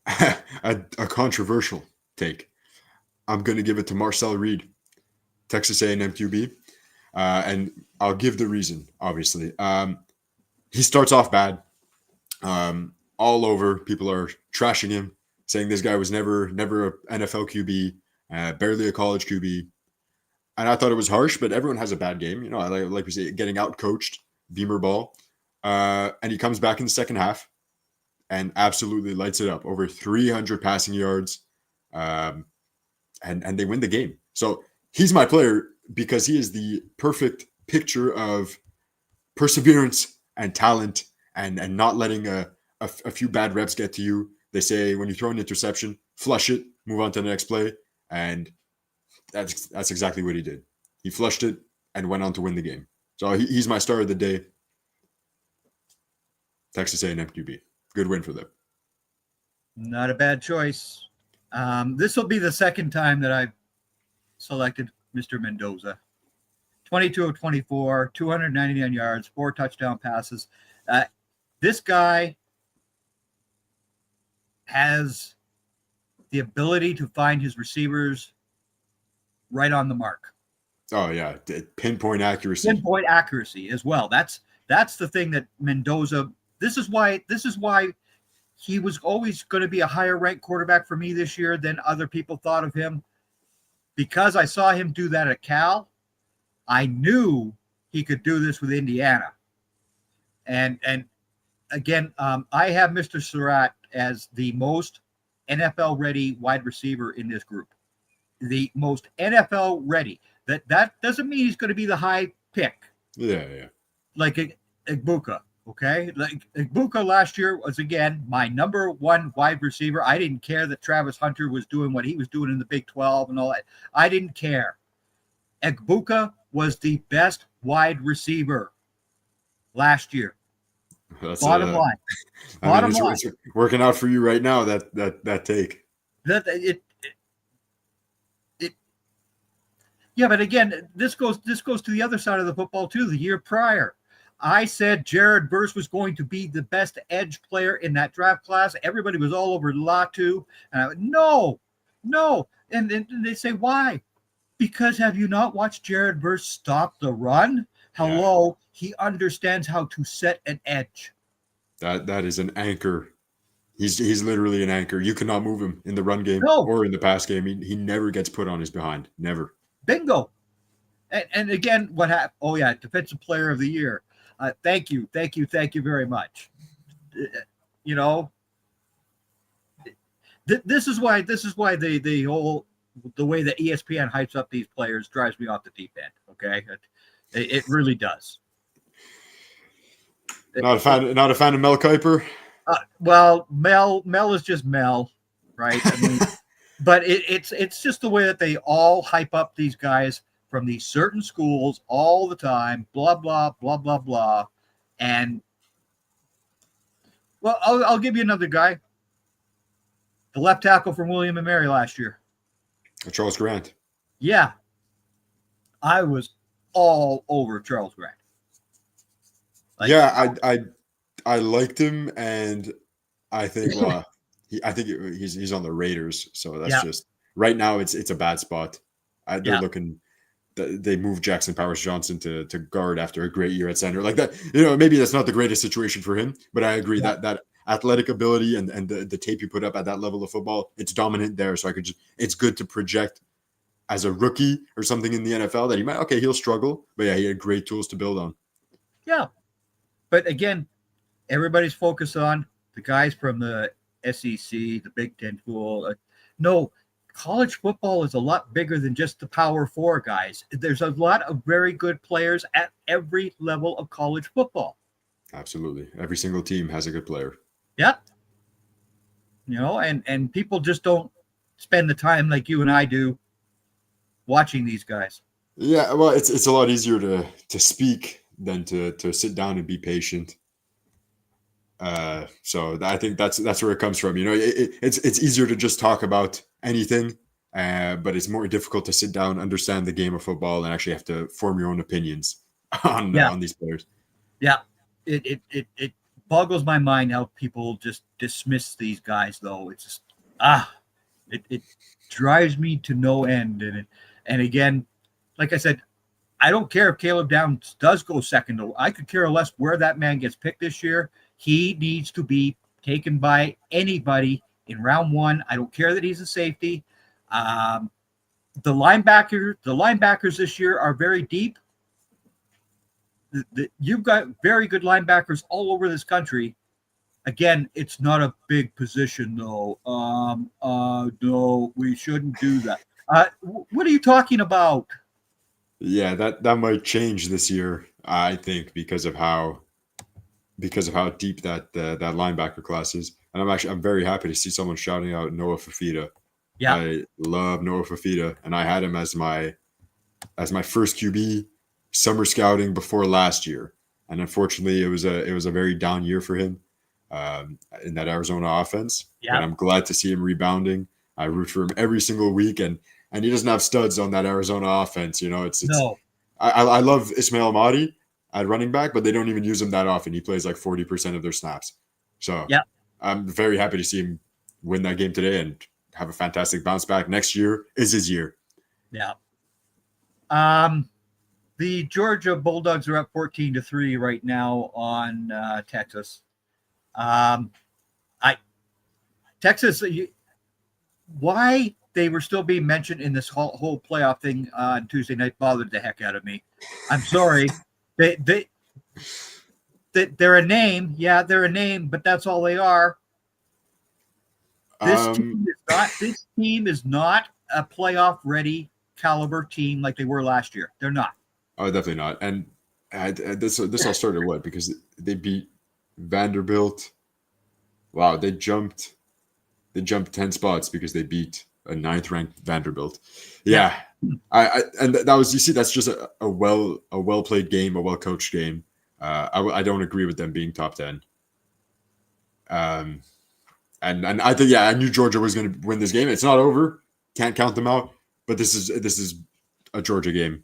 a controversial take. I'm going to give it to Marcel Reed, Texas A&M QB. And I'll give the reason, obviously. He starts off bad. All over, people are trashing him, saying this guy was never an NFL QB. barely a college QB. And I thought it was harsh, but everyone has a bad game. You know, like we say, getting out coached, Beamer ball. And he comes back in the second half and absolutely lights it up. Over 300 passing yards. And they win the game. So he's my player because he is the perfect picture of perseverance and talent and not letting a few bad reps get to you. They say when you throw an interception, flush it, move on to the next play. And that's exactly what he did. He flushed it and went on to win the game. So he's my star of the day. Texas A&M QB. Good win for them. Not a bad choice. This will be the second time that I've selected Mr. Mendoza. 22 of 24, 299 yards, 4 touchdown passes. This guy has the ability to find his receivers right on the mark. Oh, yeah. Pinpoint accuracy. Pinpoint accuracy as well. That's the thing that Mendoza – this is why he was always going to be a higher ranked quarterback for me this year than other people thought of him. Because I saw him do that at Cal, I knew he could do this with Indiana. And again, I have Mr. Surratt as the most NFL-ready wide receiver in this group. The most NFL-ready. That doesn't mean he's going to be the high pick. Yeah. Like Egbuka, okay? Like Egbuka last year was, again, my number one wide receiver. I didn't care that Travis Hunter was doing what he was doing in the Big 12 and all that. I didn't care. Egbuka was the best wide receiver last year. That's Bottom line. It's working out for you right now, that take. Yeah, but again, this goes to the other side of the football too. The year prior, I said Jared Verse was going to be the best edge player in that draft class. Everybody was all over Latu. And I went, no. And they say, why? Because have you not watched Jared Verse stop the run? Hello, yeah. He understands how to set an edge. That is an anchor. He's literally an anchor. You cannot move him in the run game or in the pass game. He never gets put on his behind. Never. Bingo. And again, what happened? Oh yeah, Defensive Player of the Year. Thank you very much. You know, this is why the way that ESPN hypes up these players drives me off the deep end. Okay, it really does. Not a fan of Mel Kiper. Well, Mel is just Mel, right? I mean, but it's just the way that they all hype up these guys from these certain schools all the time. Blah blah blah blah blah, and well, I'll give you another guy. The left tackle from William and Mary last year. Charles Grant. Yeah. I was all over Charles Grant. I liked him, and I think he's on the Raiders, so that's just right now it's a bad spot. They're looking. They moved Jackson Powers Johnson to guard after a great year at center, like that. You know, maybe that's not the greatest situation for him, but I agree that athletic ability and the tape you put up at that level of football, it's dominant there. So it's good to project as a rookie or something in the NFL that he'll struggle, but yeah, he had great tools to build on. Yeah. But again, everybody's focused on the guys from the SEC, the Big Ten school. No, college football is a lot bigger than just the Power Four guys. There's a lot of very good players at every level of college football. Absolutely. Every single team has a good player. Yeah. You know, and people just don't spend the time like you and I do watching these guys. Yeah, well, it's a lot easier to speak than to sit down and be patient. So I think that's where it comes from. You know, it's easier to just talk about anything, but it's more difficult to sit down, understand the game of football, and actually have to form your own opinions on these players. Yeah, it boggles my mind how people just dismiss these guys. Though it's just it drives me to no end. And again, like I said, I don't care if Caleb Downs does go second. I could care less where that man gets picked this year. He needs to be taken by anybody in round one. I don't care that he's a safety. the linebackers this year are very deep. You've got very good linebackers all over this country. Again, it's not a big position though. No, we shouldn't do that. What are you talking about? Yeah, that might change this year, I think, because of how deep that linebacker class is. And I'm very happy to see someone shouting out Noah Fafita. Yeah. I love Noah Fafita, and I had him as my first QB summer scouting before last year. And unfortunately, it was a very down year for him in that Arizona offense. Yeah. But I'm glad to see him rebounding. I root for him every single week, and he doesn't have studs on that Arizona offense. It's No. I love Ismail Mahdi at running back, but they don't even use him that often. He plays like 40% of their snaps. So yeah. I'm very happy to see him win that game today and have a fantastic bounce back. Next year is his year. Yeah. The Georgia Bulldogs are up 14-3 right now on Texas. Texas, why they were still being mentioned in this whole playoff thing on Tuesday night bothered the heck out of me. I'm sorry. They're a name. Yeah, they're a name, but that's all they are. This team is not a playoff ready caliber team like they were last year. They're not. Oh, definitely not. And this all started what? Because they beat Vanderbilt. Wow, they jumped 10 spots because they beat a 9th ranked Vanderbilt. Yeah. And that was, you see, that's just a well played game, a well coached game. I don't agree with them being top 10. And I think, I knew Georgia was going to win this game. It's not over. Can't count them out. But this is a Georgia game.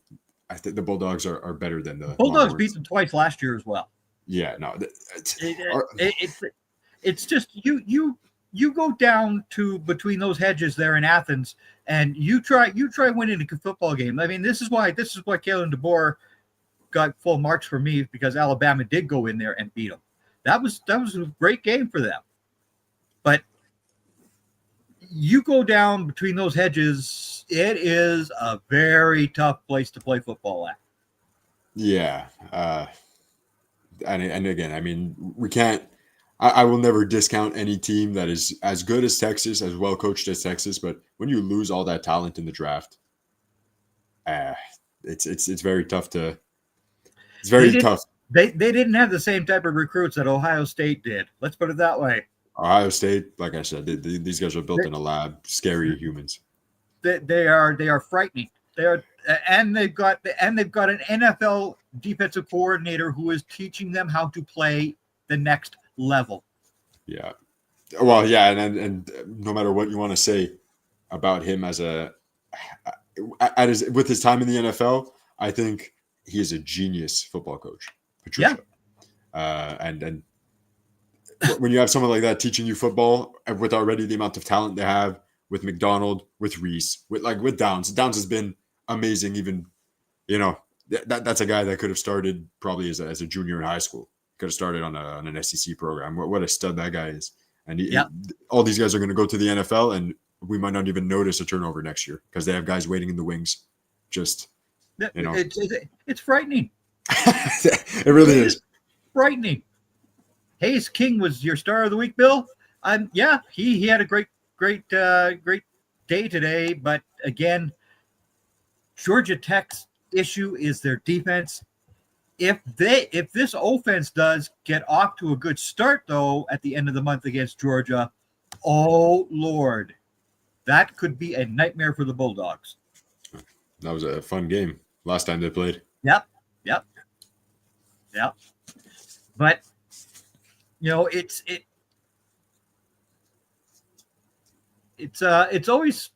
I think the Bulldogs are better than the Bulldogs beat them twice last year as well. Yeah, no. It's just you go down to between those hedges there in Athens, and you try winning a football game. I mean, this is why Kalen DeBoer got full marks for me, because Alabama did go in there and beat them. That was a great game for them. But you go down between those hedges, it is a very tough place to play football at. Yeah. And again, I mean, we can't, I will never discount any team that is as good as Texas, as well coached as Texas. But when you lose all that talent in the draft, it's very tough to, it's very tough. They didn't have the same type of recruits that Ohio State did. Let's put it that way. Ohio State, like I said, these guys are built in a lab. Scary humans. They are frightening. And they've got an NFL defensive coordinator who is teaching them how to play the next level. Yeah. Well, yeah, and no matter what you want to say about him with his time in the NFL, I think he is a genius football coach, Patricia. Yeah. And when you have someone like that teaching you football, with already the amount of talent they have, with McDonald, with Reese, with Downs. Downs has been amazing. Even, that's a guy that could have started probably as a junior in high school. Could have started on an SEC program. What a stud that guy is. And all these guys are going to go to the NFL, and we might not even notice a turnover next year because they have guys waiting in the wings. Just, it's frightening. It really is frightening. Hayes King was your star of the week, Bill. He had a great day today. But again, Georgia Tech's issue is their defense. If this offense does get off to a good start, though, at the end of the month against Georgia, oh Lord, that could be a nightmare for the Bulldogs. That was a fun game last time they played. Yep. But it's always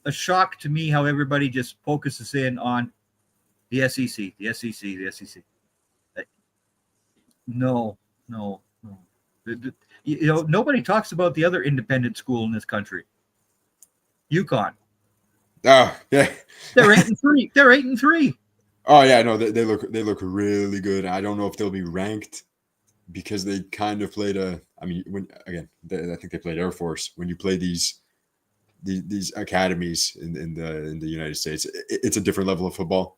a shock to me how everybody just focuses in on the SEC. No. Nobody talks about the other independent school in this country, UConn. Oh yeah, they're 8-3. Oh yeah, no, they look really good. I don't know if they'll be ranked because they kind of played I think they played Air Force. When you play these these academies in the United States, it's a different level of football.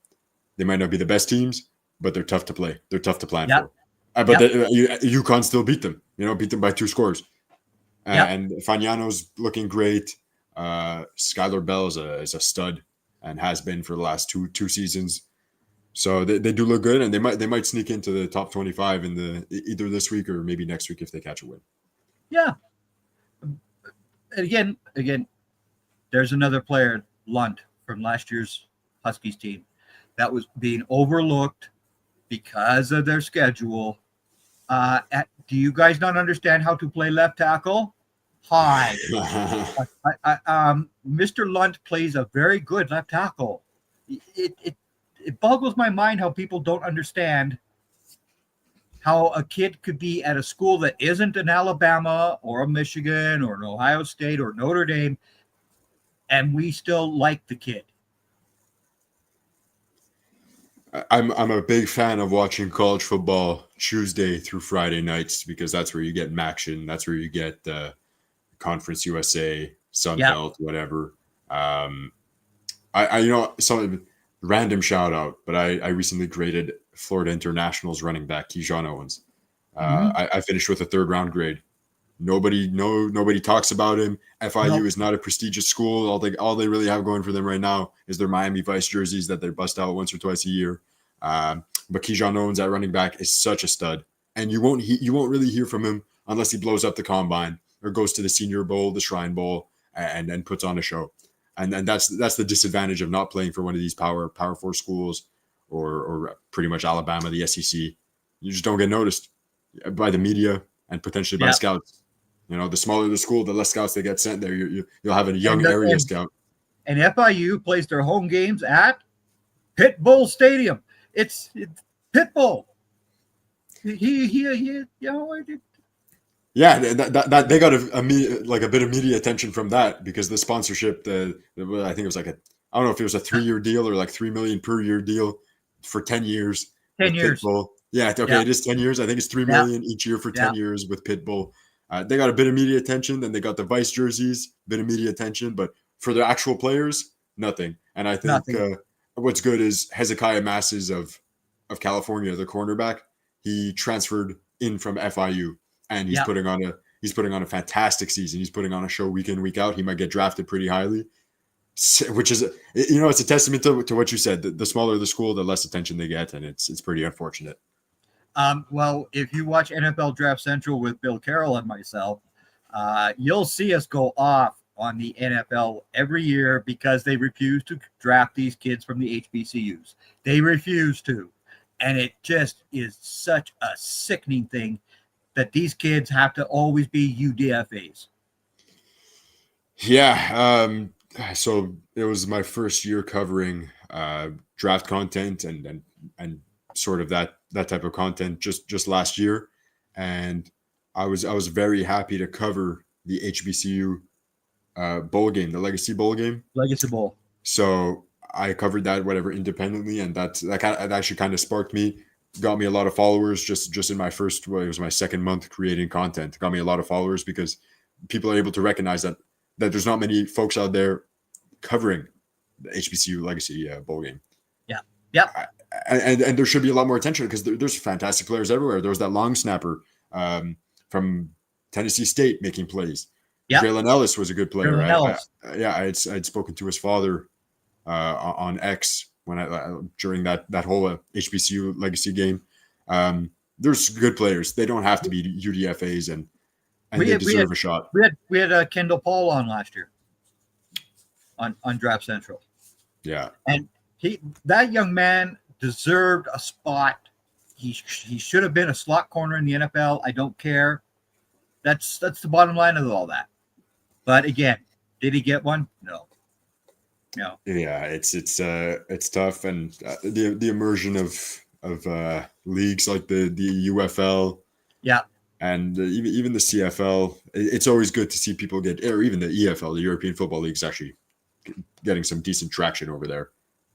They might not be the best teams, but they're tough to play. They're tough to plan for. But UConn still beat them. Beat them by 2 scores. And Fagnano's looking great. Skylar Bell is a stud and has been for the last two seasons. So they do look good, and they might sneak into the top 25 in either this week or maybe next week if they catch a win. Yeah. Again, there's another player, Lunt, from last year's Huskies team, that was being overlooked because of their schedule. Do you guys not understand how to play left tackle? Hi. Mr. Lunt plays a very good left tackle. It boggles my mind how people don't understand how a kid could be at a school that isn't an Alabama or a Michigan or an Ohio State or Notre Dame, and we still like the kid. I'm a big fan of watching college football Tuesday through Friday nights because that's where you get action. That's where you get Conference USA, Sun Belt, whatever. Some random shout out, but I recently graded Florida International's running back Keyshawn Owens. I finished with a 3rd round grade. Nobody talks about him. FIU is not a prestigious school. All they really have going for them right now is their Miami Vice jerseys that they bust out once or twice a year. But Keyshawn Owens at running back is such a stud, and you won't really hear from him unless he blows up the combine or goes to the Senior Bowl, the Shrine Bowl, and then puts on a show. And that's the disadvantage of not playing for one of these Power 4 schools or pretty much Alabama, the SEC. You just don't get noticed by the media and potentially by scouts. The smaller the school, the less scouts they get sent there. You'll have a young area scout. And FIU plays their home games at Pitbull Stadium. It's Pitbull. Yeah, that they got a bit of media attention from that because the sponsorship, I think it was I don't know if it was a 3-year deal or $3 million per year deal for 10 years. 10 years. Pitbull. Yeah, okay, it is 10 years. I think it's $3 million each year for 10 years with Pitbull. They got a bit of media attention. Then they got the Vice jerseys, bit of media attention, but for the actual players, nothing. And I think what's good is Hezekiah Masses of California, the cornerback. He transferred in from FIU. And he's putting on a fantastic season. He's putting on a show week in, week out. He might get drafted pretty highly, which is, it's a testament to what you said. The smaller the school, the less attention they get, and it's pretty unfortunate. Well, if you watch NFL Draft Central with Bill Carroll and myself, you'll see us go off on the NFL every year because they refuse to draft these kids from the HBCUs. They refuse to, and it just is such a sickening thing that these kids have to always be UDFAs. Yeah. So it was my first year covering draft content and sort of that type of content just last year. And I was very happy to cover the HBCU bowl game, the Legacy Bowl game. Legacy Bowl. So I covered that independently, and that actually kind of sparked me. Got me a lot of followers just in my first, it was my second month creating content. Got me a lot of followers because people are able to recognize that there's not many folks out there covering the HBCU Legacy Bowl game. Yeah. And there should be a lot more attention because there's fantastic players everywhere. There was that long snapper from Tennessee State making plays. Yeah. Braylon Ellis was a good player. I had spoken to his father on X during that whole HBCU Legacy game. There's good players. They don't have to be UDFAs, and they deserve a shot. We had Kendall Paul on last year on Draft Central. Yeah, and that young man deserved a spot. He should have been a slot corner in the NFL. I don't care. That's the bottom line of all that. But again, did he get one? No. Yeah, it's tough, and the immersion of leagues like the UFL, and even the CFL. It's always good to see people get, or even the EFL, the European Football League's actually getting some decent traction over there.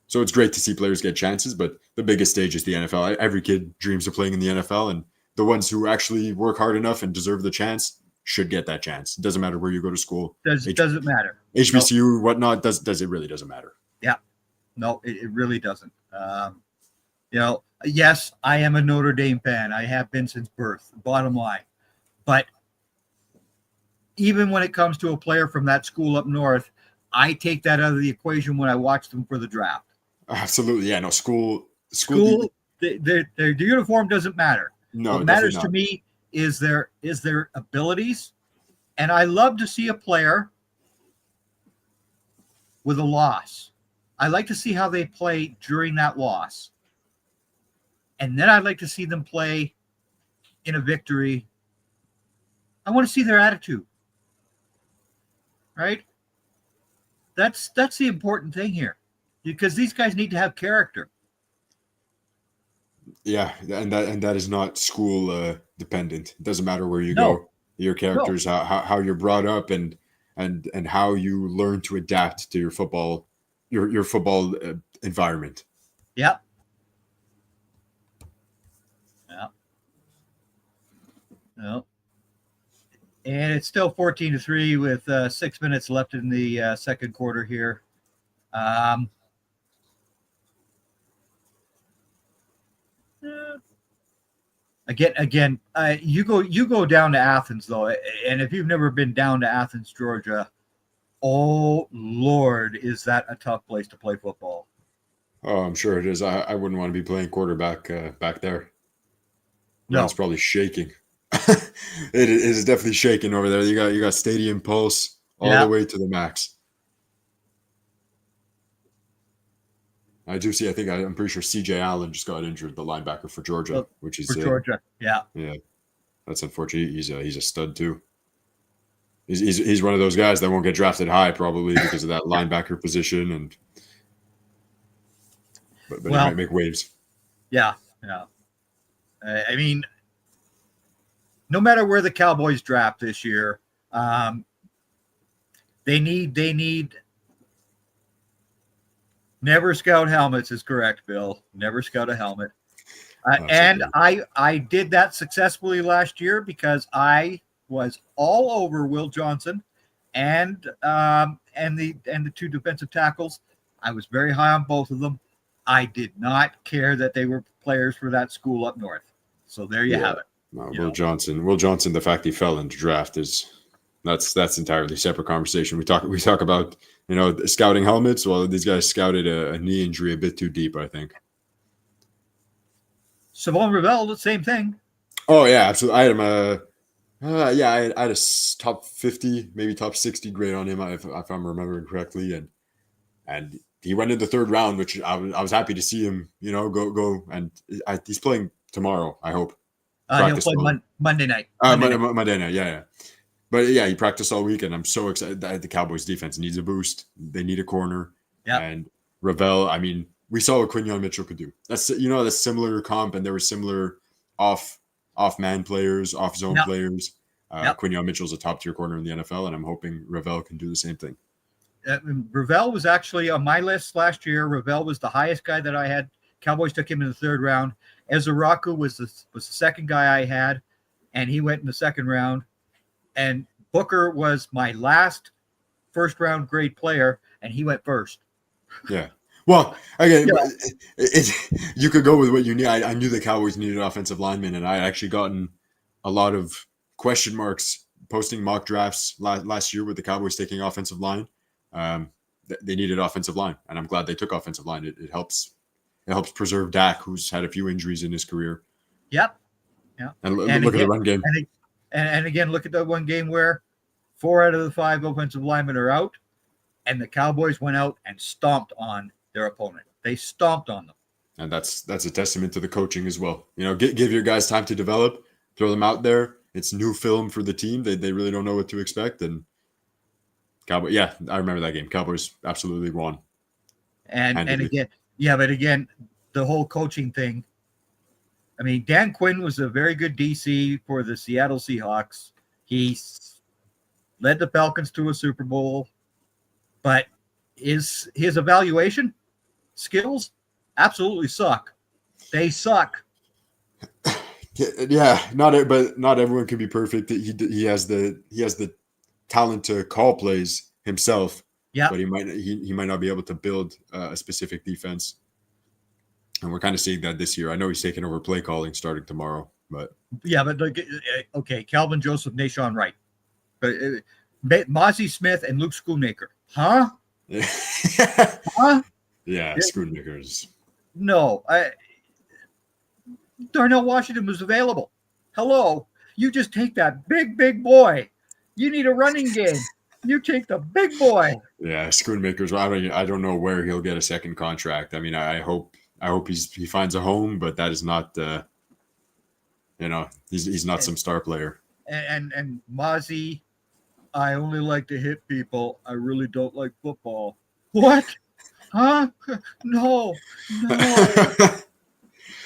So it's great to see players get chances, but the biggest stage is the NFL. Every kid dreams of playing in the NFL, and the ones who actually work hard enough and deserve the chance should get that chance. It doesn't matter where you go to school. Doesn't matter. HBCU, whatnot, it really doesn't matter. Yeah. No, it really doesn't. Yes, I am a Notre Dame fan. I have been since birth, bottom line. But even when it comes to a player from that school up north, I take that out of the equation when I watch them for the draft. Absolutely. Yeah, no, school their uniform doesn't matter. No, what matters to me is their abilities. And I love to see a player with a loss. I like to see how they play during that loss. And then I'd like to see them play in a victory. I want to see their attitude. Right? That's the important thing here. Because these guys need to have character. Yeah, and that is not school dependent. It doesn't matter where you go. Your characters, how you're brought up, and how you learn to adapt to your football environment. Yeah. No. And it's still 14-3 with 6 minutes left in the second quarter here. Again, you go down to Athens though, and if you've never been down to Athens, Georgia, oh Lord, is that a tough place to play football? Oh, I'm sure it is. I wouldn't want to be playing quarterback back there. No, it's probably shaking. It is definitely shaking over there. You got stadium pulse all the way to the max. I do see. I'm pretty sure C.J. Allen just got injured, the linebacker for Georgia, which is for Georgia. Yeah, that's unfortunate. He's a stud too. He's one of those guys that won't get drafted high probably because of that linebacker position, but he might make waves. Yeah. I mean, no matter where the Cowboys draft this year, they need. Never scout helmets is correct, Bill. Never scout a helmet. And I did that successfully last year because I was all over Will Johnson and the two defensive tackles. I was very high on both of them. I did not care that they were players for that school up north. So there you have it. No, Will Johnson, the fact he fell into draft that's entirely separate conversation. We talk about scouting helmets. Well, these guys scouted a knee injury a bit too deep, I think. Savon Revel, the same thing. Oh yeah, absolutely. I had him I had a top 50, maybe top 60 grade on him if I'm remembering correctly, and he went in the third round, which I was happy to see him. Go and he's playing tomorrow. I hope. He'll play Monday night. Monday night, yeah. But yeah, he practiced all week, and I'm so excited that the Cowboys defense needs a boost. They need a corner. Yeah. And Ravel, I mean, we saw what Quinyon Mitchell could do. That's similar comp, and there were similar off man players, off zone players. Quinyon Mitchell's a top tier corner in the NFL, and I'm hoping Ravel can do the same thing. Ravel was actually on my list last year. Ravel was the highest guy that I had. Cowboys took him in the third round. Ezaraku was the second guy I had, and he went in the second round. And Booker was my last first round grade player, and he went first. Yeah. Well, again, you could go with what you need. I knew the Cowboys needed offensive linemen, and I had actually gotten a lot of question marks posting mock drafts last year with the Cowboys taking offensive line. They needed offensive line, and I'm glad they took offensive line. It helps preserve Dak, who's had a few injuries in his career. Yep. Yeah. And look at the run game. And again, look at that one game where 4 out of the 5 offensive linemen are out, and the Cowboys went out and stomped on their opponent. They stomped on them. And that's a testament to the coaching as well. Give your guys time to develop, throw them out there. It's new film for the team. They really don't know what to expect. And Cowboys, yeah, I remember that game. Cowboys absolutely won. And again, the whole coaching thing. I mean, Dan Quinn was a very good DC for the Seattle Seahawks. He led the Falcons to a Super Bowl, but his evaluation skills absolutely suck. They suck. Yeah, but not everyone can be perfect. He has the talent to call plays himself, Yeah, but he might not be able to build a specific defense. And we're kind of seeing that this year. I know he's taking over play calling starting tomorrow, but yeah, but okay, Calvin Joseph, Nashawn Wright, but Mozzie Smith and Luke Schoonmaker, huh? yeah, Huh? Schoonmakers. No, Darnell Washington was available. Hello, you just take that big boy. You need a running game. You take the big boy. Yeah, Schoonmakers. I don't know where he'll get a second contract. I mean, I hope he finds a home, but that is not he's not some star player. And Mozzie, I only like to hit people. I really don't like football. What? Huh? No.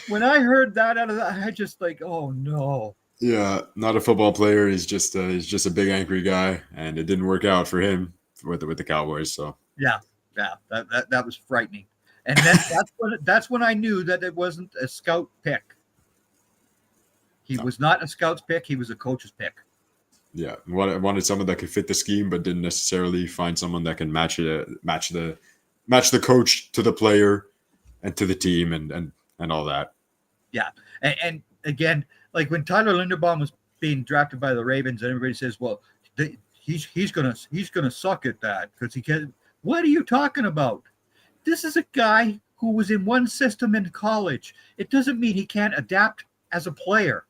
When I heard that out of that, I just like, oh no. Yeah, not a football player. He's just a big angry guy, and it didn't work out for him with the Cowboys. So Yeah, that was frightening. And then that's when I knew that it wasn't a scout pick. He was not a scout's pick. He was a coach's pick. Yeah, wanted someone that could fit the scheme, but didn't necessarily find someone that can match the coach to the player and to the team and all that. Yeah, and again, like when Tyler Linderbaum was being drafted by the Ravens, and everybody says, "Well, he's gonna suck at that because he can." What are you talking about? This is a guy who was in one system in college. It doesn't mean he can't adapt as a player.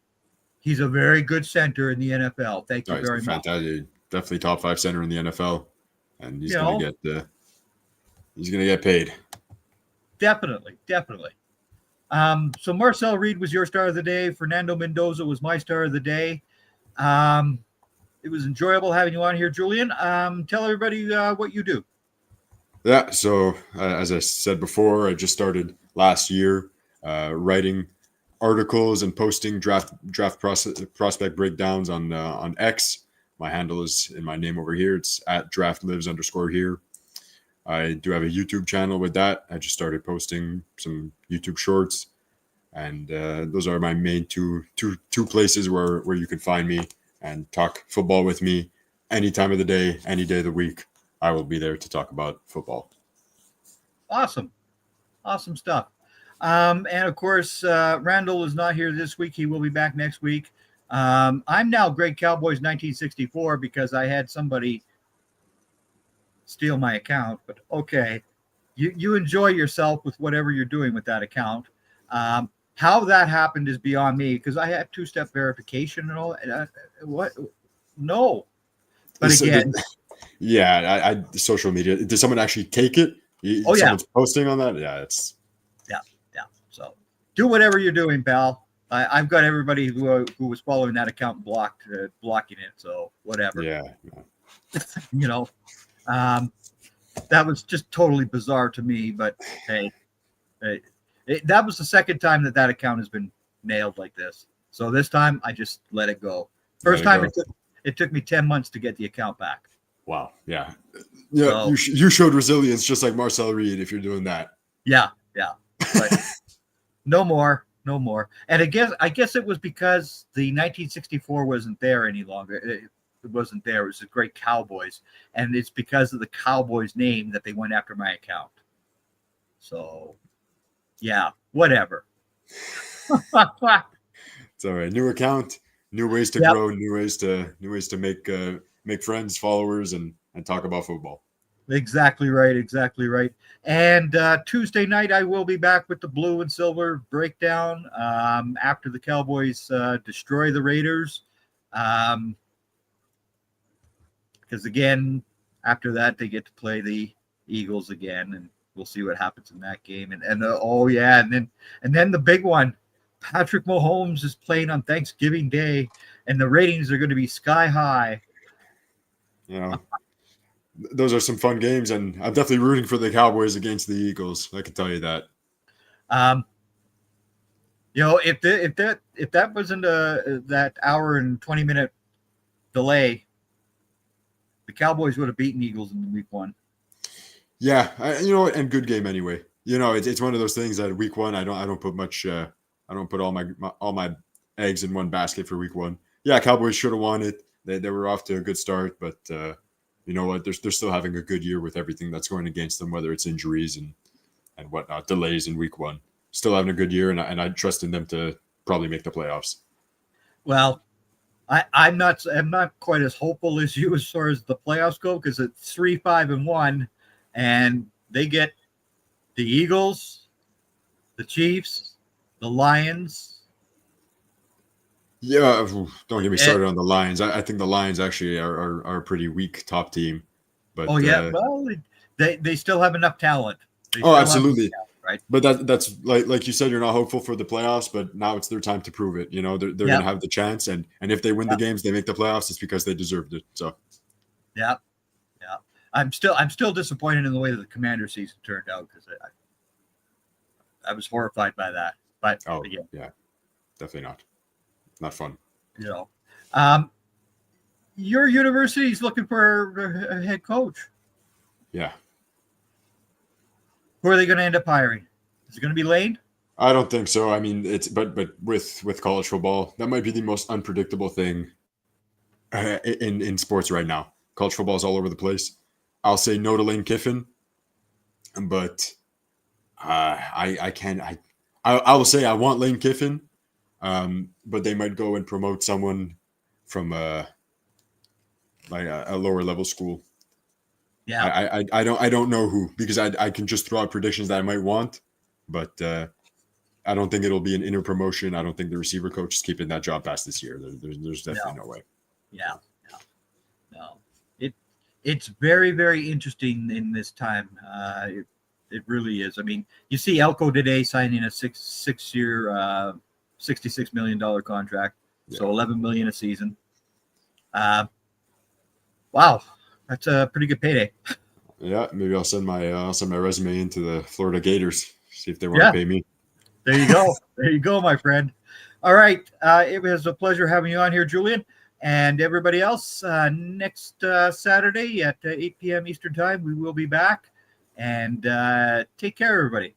He's a very good center in the NFL. Thank you very much. Fantastic, definitely top 5 center in the NFL, and he's gonna get paid. Definitely. So Marcel Reed was your star of the day. Fernando Mendoza was my star of the day. It was enjoyable having you on here, Julian. Tell everybody what you do. Yeah, so as I said before, I just started last year writing articles and posting draft prospect breakdowns on X. My handle is in my name over here. It's at @draftlives_here. I do have a YouTube channel with that. I just started posting some YouTube shorts, and those are my main two places where you can find me and talk football with me any time of the day, any day of the week. I will be there to talk about football. Awesome stuff. And of course, Randall is not here this week. He will be back next week. I'm now Greg Cowboys 1964 because I had somebody steal my account, but okay, you enjoy yourself with whatever you're doing with that account. How that happened is beyond me because I had 2-step verification and all. What? No. But again, yeah, I social media. Did someone actually take it? Someone's posting on that. Yeah, it's yeah. So do whatever you're doing, pal. I've got everybody who was following that account blocking it. So whatever. Yeah. That was just totally bizarre to me. But hey, that was the second time that account has been nailed like this. So this time I just let it go. First time it took me 10 months to get the account back. Wow. Yeah. So, you showed resilience just like Marcel Reed if you're doing that. Yeah. But no more. And I guess it was because the 1964 wasn't there any longer. It wasn't there. It was the great Cowboys. And it's because of the Cowboys name that they went after my account. So, yeah, whatever. It's all right. New account, new ways to grow, new ways to make friends, followers, and talk about football. Exactly right. And Tuesday night, I will be back with the blue and silver breakdown after the Cowboys destroy the Raiders. Because again, after that, they get to play the Eagles again, and we'll see what happens in that game. And then the big one, Patrick Mahomes is playing on Thanksgiving Day, and the ratings are going to be sky high. Yeah. Those are some fun games, and I'm definitely rooting for the Cowboys against the Eagles. I can tell you that. If that wasn't that hour and 20-minute delay, the Cowboys would have beaten Eagles in week 1. Yeah, and good game anyway. It's one of those things that week 1 I don't put much. I don't put all my eggs in one basket for week 1. Yeah, Cowboys should have won it. They were off to a good start, but you know what? They're still having a good year with everything that's going against them, whether it's injuries and whatnot, delays in week 1. Still having a good year, and I trust in them to probably make the playoffs. Well, I'm not quite as hopeful as you as far as the playoffs go, because it's 3-5-1, and they get the Eagles, the Chiefs, the Lions. Yeah, don't get me started on the Lions. I think the Lions actually are a pretty weak top team. But well, they still have enough talent. Absolutely. Right. But that's like you said, you're not hopeful for the playoffs, but now it's their time to prove it. You know, they're going to have the chance, and if they win the games, they make the playoffs. It's because they deserved it. So, yeah. I'm still disappointed in the way that the Commander season turned out, because I was horrified by that. But yeah, definitely not fun. You know, your university is looking for a head coach. Yeah. Who are they going to end up hiring? Is it going to be Lane? I don't think so. I mean, it's but with college football, that might be the most unpredictable thing in sports right now. College football is all over the place. I'll say no to Lane Kiffin, but I will say I want Lane Kiffin, but they might go and promote someone from a lower level school. Yeah, I don't know who, because I can just throw out predictions that I might want, but I don't think it'll be an inner promotion. I don't think the receiver coach is keeping that job past this year. There's definitely no way. Yeah. No. It's very, very interesting in this time. It really is. I mean, you see Elko today signing a six-year, $66 million contract, so $11 million a season. Wow. That's a pretty good payday. Yeah, maybe I'll send my resume into the Florida Gators, see if they want to pay me. There you go. There you go, my friend. All right. It was a pleasure having you on here, Julian, and everybody else. Next Saturday at 8 p.m. Eastern Time, we will be back. And take care, everybody.